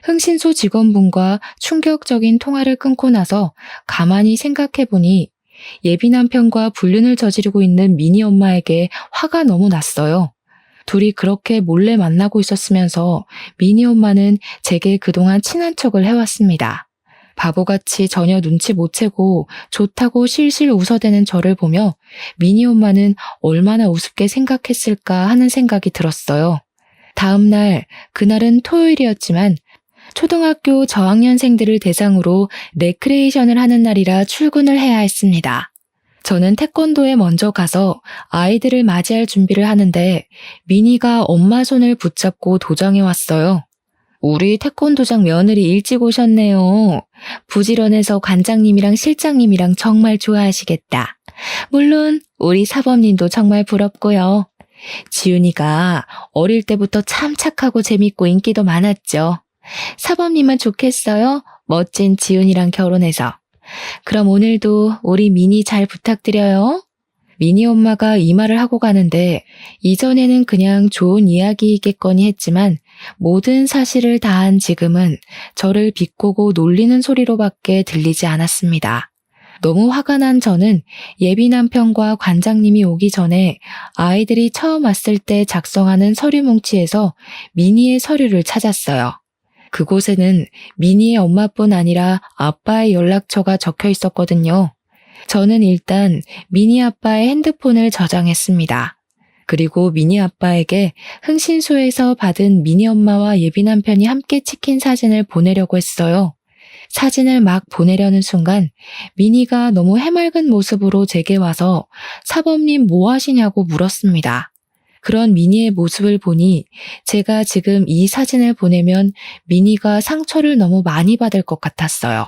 흥신소 직원분과 충격적인 통화를 끊고 나서 가만히 생각해보니 예비 남편과 불륜을 저지르고 있는 미니 엄마에게 화가 너무 났어요. 둘이 그렇게 몰래 만나고 있었으면서 미니 엄마는 제게 그동안 친한 척을 해왔습니다. 바보같이 전혀 눈치 못 채고 좋다고 실실 웃어대는 저를 보며 미니 엄마는 얼마나 우습게 생각했을까 하는 생각이 들었어요. 다음 날, 그날은 토요일이었지만 초등학교 저학년생들을 대상으로 레크레이션을 하는 날이라 출근을 해야 했습니다. 저는 태권도에 먼저 가서 아이들을 맞이할 준비를 하는데 미니가 엄마 손을 붙잡고 도장해 왔어요. 우리 태권도장 며느리 일찍 오셨네요. 부지런해서 관장님이랑 실장님이랑 정말 좋아하시겠다. 물론 우리 사범님도 정말 부럽고요. 지훈이가 어릴 때부터 참 착하고 재밌고 인기도 많았죠. 사범님은 좋겠어요? 멋진 지훈이랑 결혼해서. 그럼 오늘도 우리 미니 잘 부탁드려요. 미니 엄마가 이 말을 하고 가는데 이전에는 그냥 좋은 이야기이겠거니 했지만 모든 사실을 다한 지금은 저를 비꼬고 놀리는 소리로밖에 들리지 않았습니다. 너무 화가 난 저는 예비 남편과 관장님이 오기 전에 아이들이 처음 왔을 때 작성하는 서류 뭉치에서 미니의 서류를 찾았어요. 그곳에는 미니의 엄마뿐 아니라 아빠의 연락처가 적혀 있었거든요. 저는 일단 미니 아빠의 핸드폰을 저장했습니다. 그리고 미니 아빠에게 흥신소에서 받은 미니 엄마와 예비 남편이 함께 찍힌 사진을 보내려고 했어요. 사진을 막 보내려는 순간 미니가 너무 해맑은 모습으로 제게 와서 사범님 뭐 하시냐고 물었습니다. 그런 미니의 모습을 보니 제가 지금 이 사진을 보내면 미니가 상처를 너무 많이 받을 것 같았어요.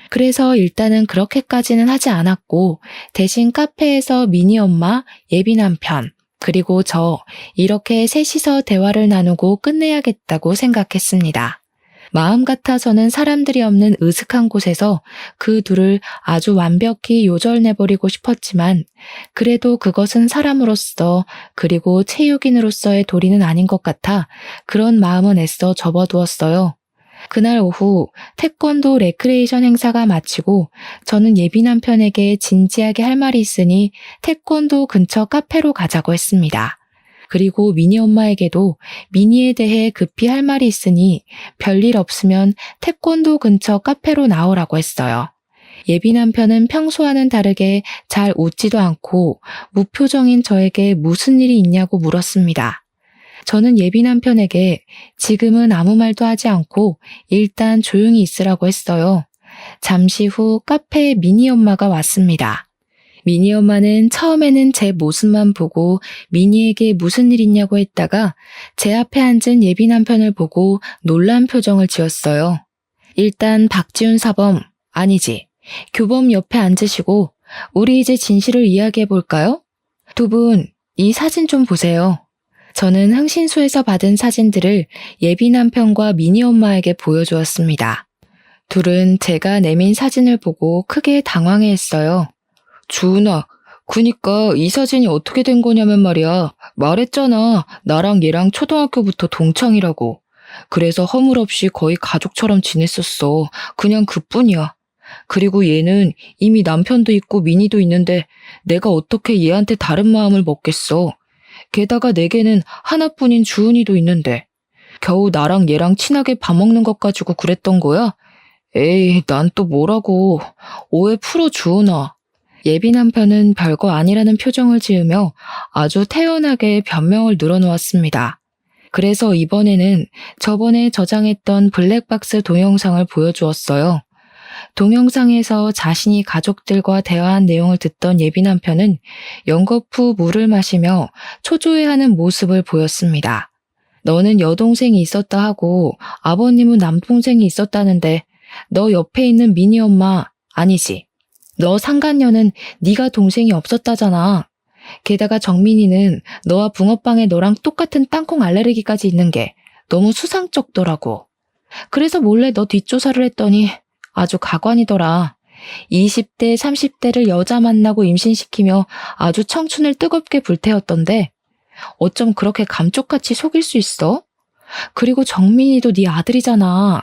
그래서 일단은 그렇게까지는 하지 않았고 대신 카페에서 미니 엄마, 예비 남편, 그리고 저 이렇게 셋이서 대화를 나누고 끝내야겠다고 생각했습니다. 마음 같아서는 사람들이 없는 으슥한 곳에서 그 둘을 아주 완벽히 요절내버리고 싶었지만 그래도 그것은 사람으로서 그리고 체육인으로서의 도리는 아닌 것 같아 그런 마음은 애써 접어두었어요. 그날 오후 태권도 레크레이션 행사가 마치고 저는 예비 남편에게 진지하게 할 말이 있으니 태권도 근처 카페로 가자고 했습니다. 그리고 미니 엄마에게도 미니에 대해 급히 할 말이 있으니 별일 없으면 태권도 근처 카페로 나오라고 했어요. 예비 남편은 평소와는 다르게 잘 웃지도 않고 무표정인 저에게 무슨 일이 있냐고 물었습니다. 저는 예비 남편에게 지금은 아무 말도 하지 않고 일단 조용히 있으라고 했어요. 잠시 후 카페에 미니 엄마가 왔습니다. 미니 엄마는 처음에는 제 모습만 보고 미니에게 무슨 일 있냐고 했다가 제 앞에 앉은 예비 남편을 보고 놀란 표정을 지었어요. 일단 박지훈 사범, 아니지, 교범 옆에 앉으시고 우리 이제 진실을 이야기해 볼까요? 두 분, 이 사진 좀 보세요. 저는 흥신소에서 받은 사진들을 예비 남편과 미니 엄마에게 보여주었습니다. 둘은 제가 내민 사진을 보고 크게 당황해했어요. 주은아, 그니까 이 사진이 어떻게 된 거냐면 말이야. 말했잖아. 나랑 얘랑 초등학교부터 동창이라고. 그래서 허물없이 거의 가족처럼 지냈었어. 그냥 그뿐이야. 그리고 얘는 이미 남편도 있고 미니도 있는데 내가 어떻게 얘한테 다른 마음을 먹겠어. 게다가 내게는 하나뿐인 주은이도 있는데 겨우 나랑 얘랑 친하게 밥 먹는 것 가지고 그랬던 거야? 에이, 난 또 뭐라고. 오해 풀어 주은아. 예비 남편은 별거 아니라는 표정을 지으며 아주 태연하게 변명을 늘어놓았습니다. 그래서 이번에는 저번에 저장했던 블랙박스 동영상을 보여주었어요. 동영상에서 자신이 가족들과 대화한 내용을 듣던 예비 남편은 연겁 후 물을 마시며 초조해하는 모습을 보였습니다. 너는 여동생이 있었다 하고 아버님은 남동생이 있었다는데 너 옆에 있는 미니 엄마 아니지? 너 상간녀는 네가 동생이 없었다잖아. 게다가 정민이는 너와 붕어빵에 너랑 똑같은 땅콩 알레르기까지 있는 게 너무 수상쩍더라고. 그래서 몰래 너 뒷조사를 했더니 아주 가관이더라. 20대, 30대를 여자 만나고 임신시키며 아주 청춘을 뜨겁게 불태웠던데 어쩜 그렇게 감쪽같이 속일 수 있어? 그리고 정민이도 네 아들이잖아.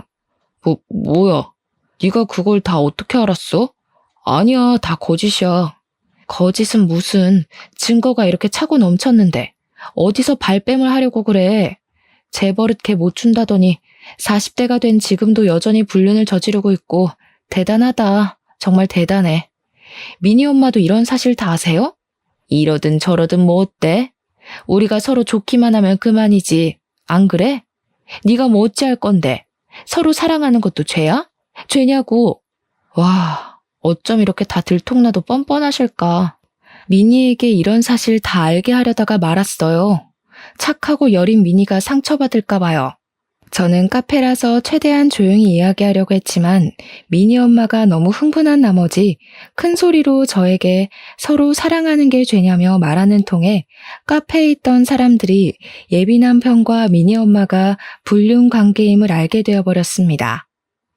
뭐야? 네가 그걸 다 어떻게 알았어? 아니야, 다 거짓이야. 거짓은 무슨, 증거가 이렇게 차고 넘쳤는데 어디서 발뺌을 하려고 그래. 재버릇 걔 못 준다더니 40대가 된 지금도 여전히 불륜을 저지르고 있고 대단하다. 정말 대단해. 미니 엄마도 이런 사실 다 아세요? 이러든 저러든 뭐 어때? 우리가 서로 좋기만 하면 그만이지. 안 그래? 네가 뭐 어찌할 건데? 서로 사랑하는 것도 죄야? 죄냐고. 와, 어쩜 이렇게 다 들통나도 뻔뻔하실까. 미니에게 이런 사실 다 알게 하려다가 말았어요. 착하고 여린 미니가 상처받을까 봐요. 저는 카페라서 최대한 조용히 이야기하려고 했지만 미니 엄마가 너무 흥분한 나머지 큰 소리로 저에게 서로 사랑하는 게 죄냐며 말하는 통에 카페에 있던 사람들이 예비 남편과 미니 엄마가 불륜 관계임을 알게 되어버렸습니다.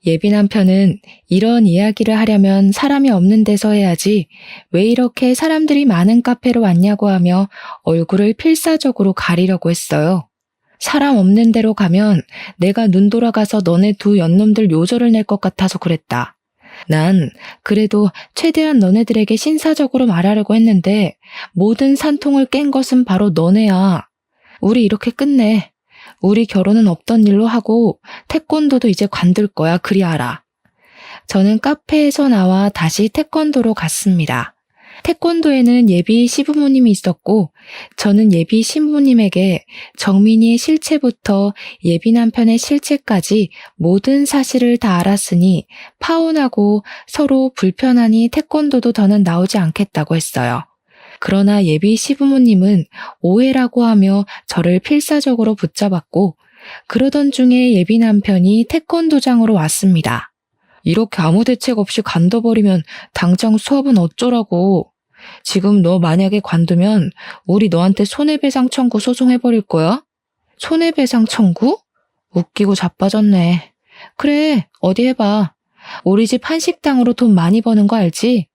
예비 남편은 이런 이야기를 하려면 사람이 없는 데서 해야지 왜 이렇게 사람들이 많은 카페로 왔냐고 하며 얼굴을 필사적으로 가리려고 했어요. 사람 없는 데로 가면 내가 눈 돌아가서 너네 두 연놈들 요절을 낼 것 같아서 그랬다. 난 그래도 최대한 너네들에게 신사적으로 말하려고 했는데 모든 산통을 깬 것은 바로 너네야. 우리 이렇게 끝내. 우리 결혼은 없던 일로 하고 태권도도 이제 관둘 거야. 그리 알아. 저는 카페에서 나와 다시 태권도로 갔습니다. 태권도에는 예비 시부모님이 있었고 저는 예비 신부님에게 정민이의 실체부터 예비 남편의 실체까지 모든 사실을 다 알았으니 파혼하고 서로 불편하니 태권도도 더는 나오지 않겠다고 했어요. 그러나 예비 시부모님은 오해라고 하며 저를 필사적으로 붙잡았고 그러던 중에 예비 남편이 태권도장으로 왔습니다. 이렇게 아무 대책 없이 관둬버리면 당장 수업은 어쩌라고. 지금 너 만약에 관두면 우리 너한테 손해배상 청구 소송해버릴 거야? 손해배상 청구? 웃기고 자빠졌네. 그래, 어디 해봐. 우리 집 한식당으로 돈 많이 버는 거 알지?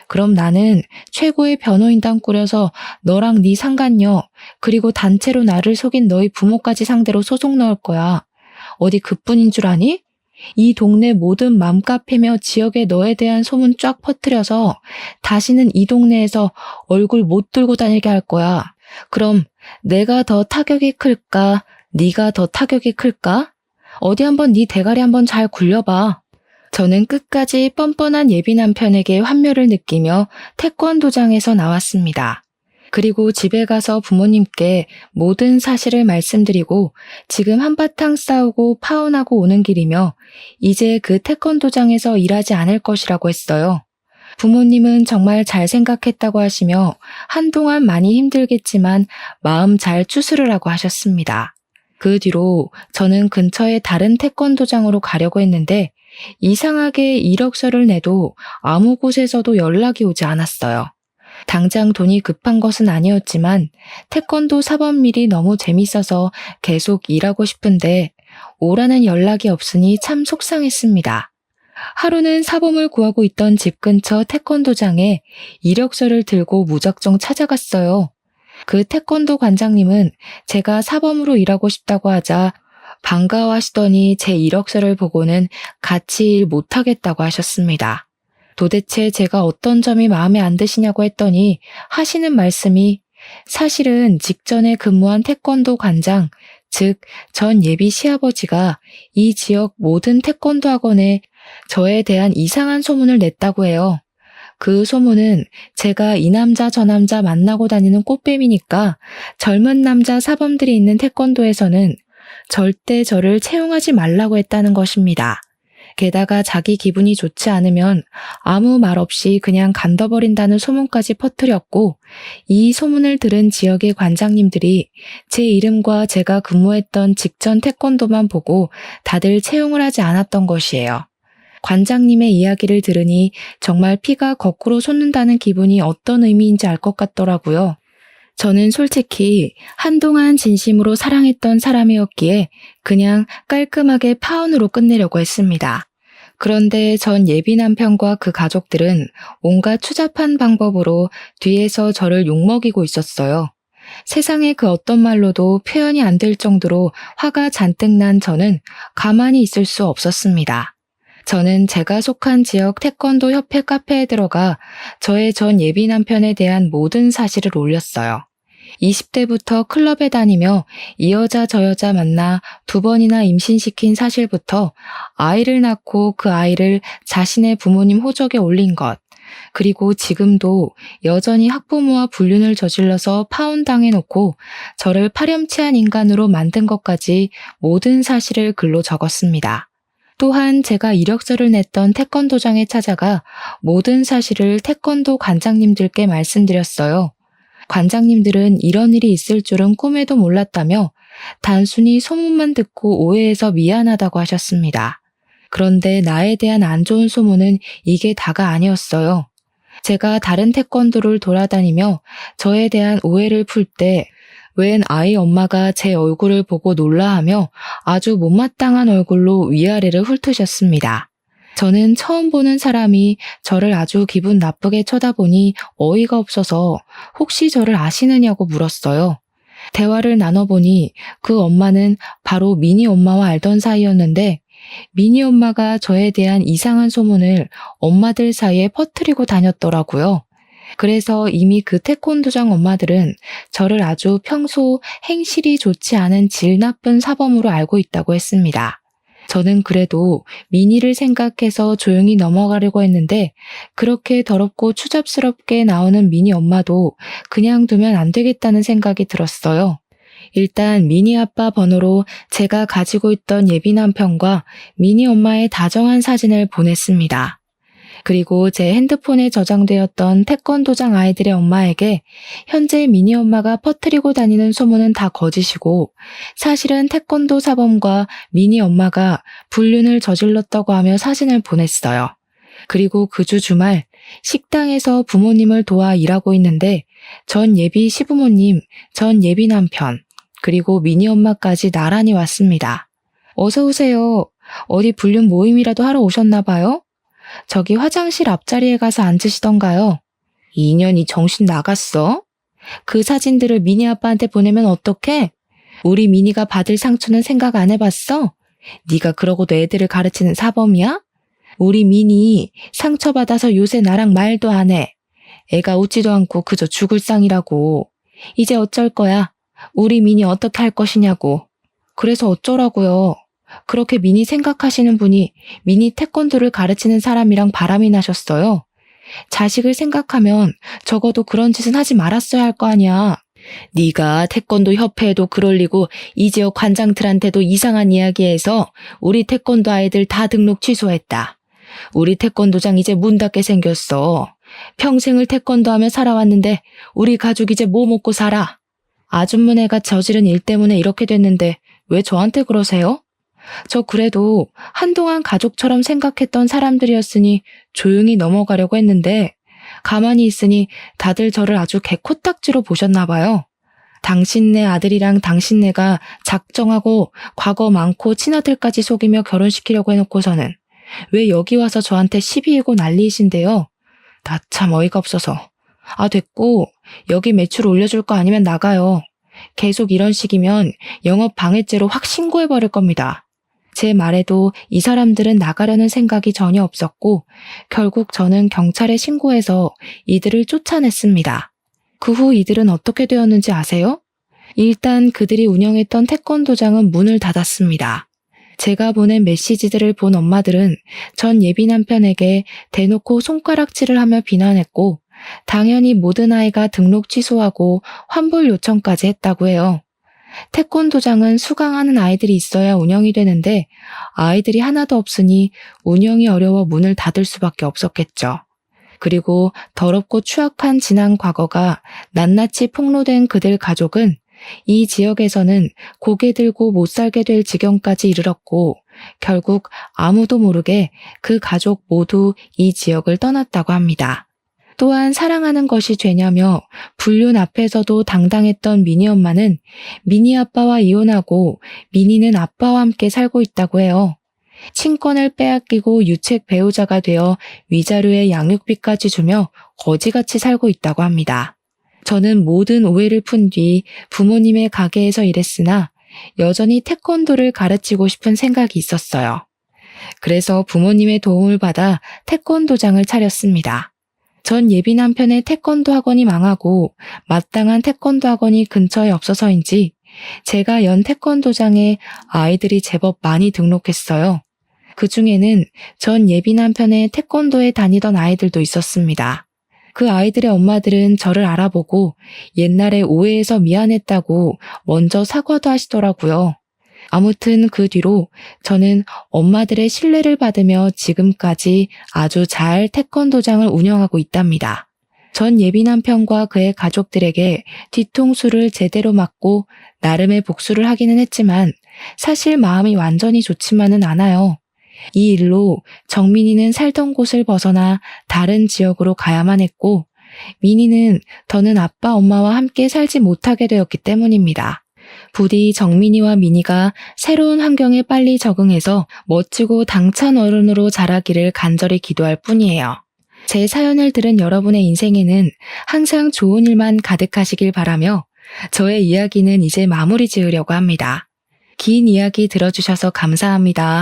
그럼 나는 최고의 변호인단 꾸려서 너랑 네 상간녀 그리고 단체로 나를 속인 너희 부모까지 상대로 소송 넣을 거야. 어디 그뿐인 줄 아니? 이 동네 모든 맘카페며 지역에 너에 대한 소문 쫙 퍼뜨려서 다시는 이 동네에서 얼굴 못 들고 다니게 할 거야. 그럼 내가 더 타격이 클까? 네가 더 타격이 클까? 어디 한번 네 대가리 한번 잘 굴려봐. 저는 끝까지 뻔뻔한 예비 남편에게 환멸을 느끼며 태권도장에서 나왔습니다. 그리고 집에 가서 부모님께 모든 사실을 말씀드리고 지금 한바탕 싸우고 파혼하고 오는 길이며 이제 그 태권도장에서 일하지 않을 것이라고 했어요. 부모님은 정말 잘 생각했다고 하시며 한동안 많이 힘들겠지만 마음 잘 추스르라고 하셨습니다. 그 뒤로 저는 근처의 다른 태권도장으로 가려고 했는데 이상하게 이력서를 내도 아무 곳에서도 연락이 오지 않았어요. 당장 돈이 급한 것은 아니었지만 태권도 사범밀이 너무 재밌어서 계속 일하고 싶은데 오라는 연락이 없으니 참 속상했습니다. 하루는 사범을 구하고 있던 집 근처 태권도장에 이력서를 들고 무작정 찾아갔어요. 그 태권도 관장님은 제가 사범으로 일하고 싶다고 하자 반가워하시더니 제 이력서를 보고는 같이 일 못하겠다고 하셨습니다. 도대체 제가 어떤 점이 마음에 안 드시냐고 했더니 하시는 말씀이 사실은 직전에 근무한 태권도 관장, 즉 전 예비 시아버지가 이 지역 모든 태권도 학원에 저에 대한 이상한 소문을 냈다고 해요. 그 소문은 제가 이 남자 저 남자 만나고 다니는 꽃뱀이니까 젊은 남자 사범들이 있는 태권도에서는 절대 저를 채용하지 말라고 했다는 것입니다. 게다가 자기 기분이 좋지 않으면 아무 말 없이 그냥 간둬버린다는 소문까지 퍼뜨렸고 이 소문을 들은 지역의 관장님들이 제 이름과 제가 근무했던 직전 태권도만 보고 다들 채용을 하지 않았던 것이에요. 관장님의 이야기를 들으니 정말 피가 거꾸로 솟는다는 기분이 어떤 의미인지 알 것 같더라고요. 저는 솔직히 한동안 진심으로 사랑했던 사람이었기에 그냥 깔끔하게 파혼으로 끝내려고 했습니다. 그런데 전 예비 남편과 그 가족들은 온갖 추잡한 방법으로 뒤에서 저를 욕먹이고 있었어요. 세상에 그 어떤 말로도 표현이 안 될 정도로 화가 잔뜩 난 저는 가만히 있을 수 없었습니다. 저는 제가 속한 지역 태권도 협회 카페에 들어가 저의 전 예비 남편에 대한 모든 사실을 올렸어요. 20대부터 클럽에 다니며 이 여자 저 여자 만나 2번이나 임신시킨 사실부터 아이를 낳고 그 아이를 자신의 부모님 호적에 올린 것, 그리고 지금도 여전히 학부모와 불륜을 저질러서 파혼당해놓고 저를 파렴치한 인간으로 만든 것까지 모든 사실을 글로 적었습니다. 또한 제가 이력서를 냈던 태권도장에 찾아가 모든 사실을 태권도 관장님들께 말씀드렸어요. 관장님들은 이런 일이 있을 줄은 꿈에도 몰랐다며 단순히 소문만 듣고 오해해서 미안하다고 하셨습니다. 그런데 나에 대한 안 좋은 소문은 이게 다가 아니었어요. 제가 다른 태권도를 돌아다니며 저에 대한 오해를 풀 때 웬 아이 엄마가 제 얼굴을 보고 놀라하며 아주 못마땅한 얼굴로 위아래를 훑으셨습니다. 저는 처음 보는 사람이 저를 아주 기분 나쁘게 쳐다보니 어이가 없어서 혹시 저를 아시느냐고 물었어요. 대화를 나눠보니 그 엄마는 바로 미니 엄마와 알던 사이였는데 미니 엄마가 저에 대한 이상한 소문을 엄마들 사이에 퍼뜨리고 다녔더라고요. 그래서 이미 그 태권도장 엄마들은 저를 아주 평소 행실이 좋지 않은 질 나쁜 사범으로 알고 있다고 했습니다. 저는 그래도 미니를 생각해서 조용히 넘어가려고 했는데 그렇게 더럽고 추잡스럽게 나오는 미니 엄마도 그냥 두면 안 되겠다는 생각이 들었어요. 일단 미니 아빠 번호로 제가 가지고 있던 예비 남편과 미니 엄마의 다정한 사진을 보냈습니다. 그리고 제 핸드폰에 저장되었던 태권도장 아이들의 엄마에게 현재 미니 엄마가 퍼뜨리고 다니는 소문은 다 거짓이고 사실은 태권도 사범과 미니 엄마가 불륜을 저질렀다고 하며 사진을 보냈어요. 그리고 그 주 주말 식당에서 부모님을 도와 일하고 있는데 전 예비 시부모님, 전 예비 남편, 그리고 미니 엄마까지 나란히 왔습니다. 어서 오세요. 어디 불륜 모임이라도 하러 오셨나 봐요? 저기 화장실 앞자리에 가서 앉으시던가요? 이 인연이 정신 나갔어? 그 사진들을 미니 아빠한테 보내면 어떡해? 우리 미니가 받을 상처는 생각 안 해봤어? 네가 그러고도 애들을 가르치는 사범이야? 우리 미니 상처받아서 요새 나랑 말도 안 해. 애가 웃지도 않고 그저 죽을 상이라고. 이제 어쩔 거야? 우리 미니 어떻게 할 것이냐고. 그래서 어쩌라고요? 그렇게 미니 생각하시는 분이 미니 태권도를 가르치는 사람이랑 바람이 나셨어요. 자식을 생각하면 적어도 그런 짓은 하지 말았어야 할 거 아니야. 네가 태권도 협회에도 글 올리고 이 지역 관장들한테도 이상한 이야기해서 우리 태권도 아이들 다 등록 취소했다. 우리 태권도장 이제 문 닫게 생겼어. 평생을 태권도 하며 살아왔는데 우리 가족 이제 뭐 먹고 살아? 아줌마네가 저지른 일 때문에 이렇게 됐는데 왜 저한테 그러세요? 저 그래도 한동안 가족처럼 생각했던 사람들이었으니 조용히 넘어가려고 했는데 가만히 있으니 다들 저를 아주 개코딱지로 보셨나 봐요. 당신네 아들이랑 당신네가 작정하고 과거 많고 친아들까지 속이며 결혼시키려고 해놓고서는 왜 여기 와서 저한테 시비이고 난리이신데요? 나 참 어이가 없어서. 아, 됐고 여기 매출 올려줄 거 아니면 나가요. 계속 이런 식이면 영업 방해죄로 확 신고해버릴 겁니다. 제 말에도 이 사람들은 나가려는 생각이 전혀 없었고 결국 저는 경찰에 신고해서 이들을 쫓아냈습니다. 그 후 이들은 어떻게 되었는지 아세요? 일단 그들이 운영했던 태권도장은 문을 닫았습니다. 제가 보낸 메시지들을 본 엄마들은 전 예비 남편에게 대놓고 손가락질을 하며 비난했고 당연히 모든 아이가 등록 취소하고 환불 요청까지 했다고 해요. 태권도장은 수강하는 아이들이 있어야 운영이 되는데 아이들이 하나도 없으니 운영이 어려워 문을 닫을 수밖에 없었겠죠. 그리고 더럽고 추악한 지난 과거가 낱낱이 폭로된 그들 가족은 이 지역에서는 고개 들고 못 살게 될 지경까지 이르렀고 결국 아무도 모르게 그 가족 모두 이 지역을 떠났다고 합니다. 또한 사랑하는 것이 죄냐며 불륜 앞에서도 당당했던 미니 엄마는 미니 아빠와 이혼하고 미니는 아빠와 함께 살고 있다고 해요. 친권을 빼앗기고 유책 배우자가 되어 위자료에 양육비까지 주며 거지같이 살고 있다고 합니다. 저는 모든 오해를 푼 뒤 부모님의 가게에서 일했으나 여전히 태권도를 가르치고 싶은 생각이 있었어요. 그래서 부모님의 도움을 받아 태권도장을 차렸습니다. 전 예비 남편의 태권도 학원이 망하고 마땅한 태권도 학원이 근처에 없어서인지 제가 연 태권도장에 아이들이 제법 많이 등록했어요. 그 중에는 전 예비 남편의 태권도에 다니던 아이들도 있었습니다. 그 아이들의 엄마들은 저를 알아보고 옛날에 오해해서 미안했다고 먼저 사과도 하시더라고요. 아무튼 그 뒤로 저는 엄마들의 신뢰를 받으며 지금까지 아주 잘 태권도장을 운영하고 있답니다. 전 예비 남편과 그의 가족들에게 뒤통수를 제대로 맞고 나름의 복수를 하기는 했지만 사실 마음이 완전히 좋지만은 않아요. 이 일로 정민이는 살던 곳을 벗어나 다른 지역으로 가야만 했고 민이는 더는 아빠 엄마와 함께 살지 못하게 되었기 때문입니다. 부디 정민이와 민이가 새로운 환경에 빨리 적응해서 멋지고 당찬 어른으로 자라기를 간절히 기도할 뿐이에요. 제 사연을 들은 여러분의 인생에는 항상 좋은 일만 가득하시길 바라며 저의 이야기는 이제 마무리 지으려고 합니다. 긴 이야기 들어주셔서 감사합니다.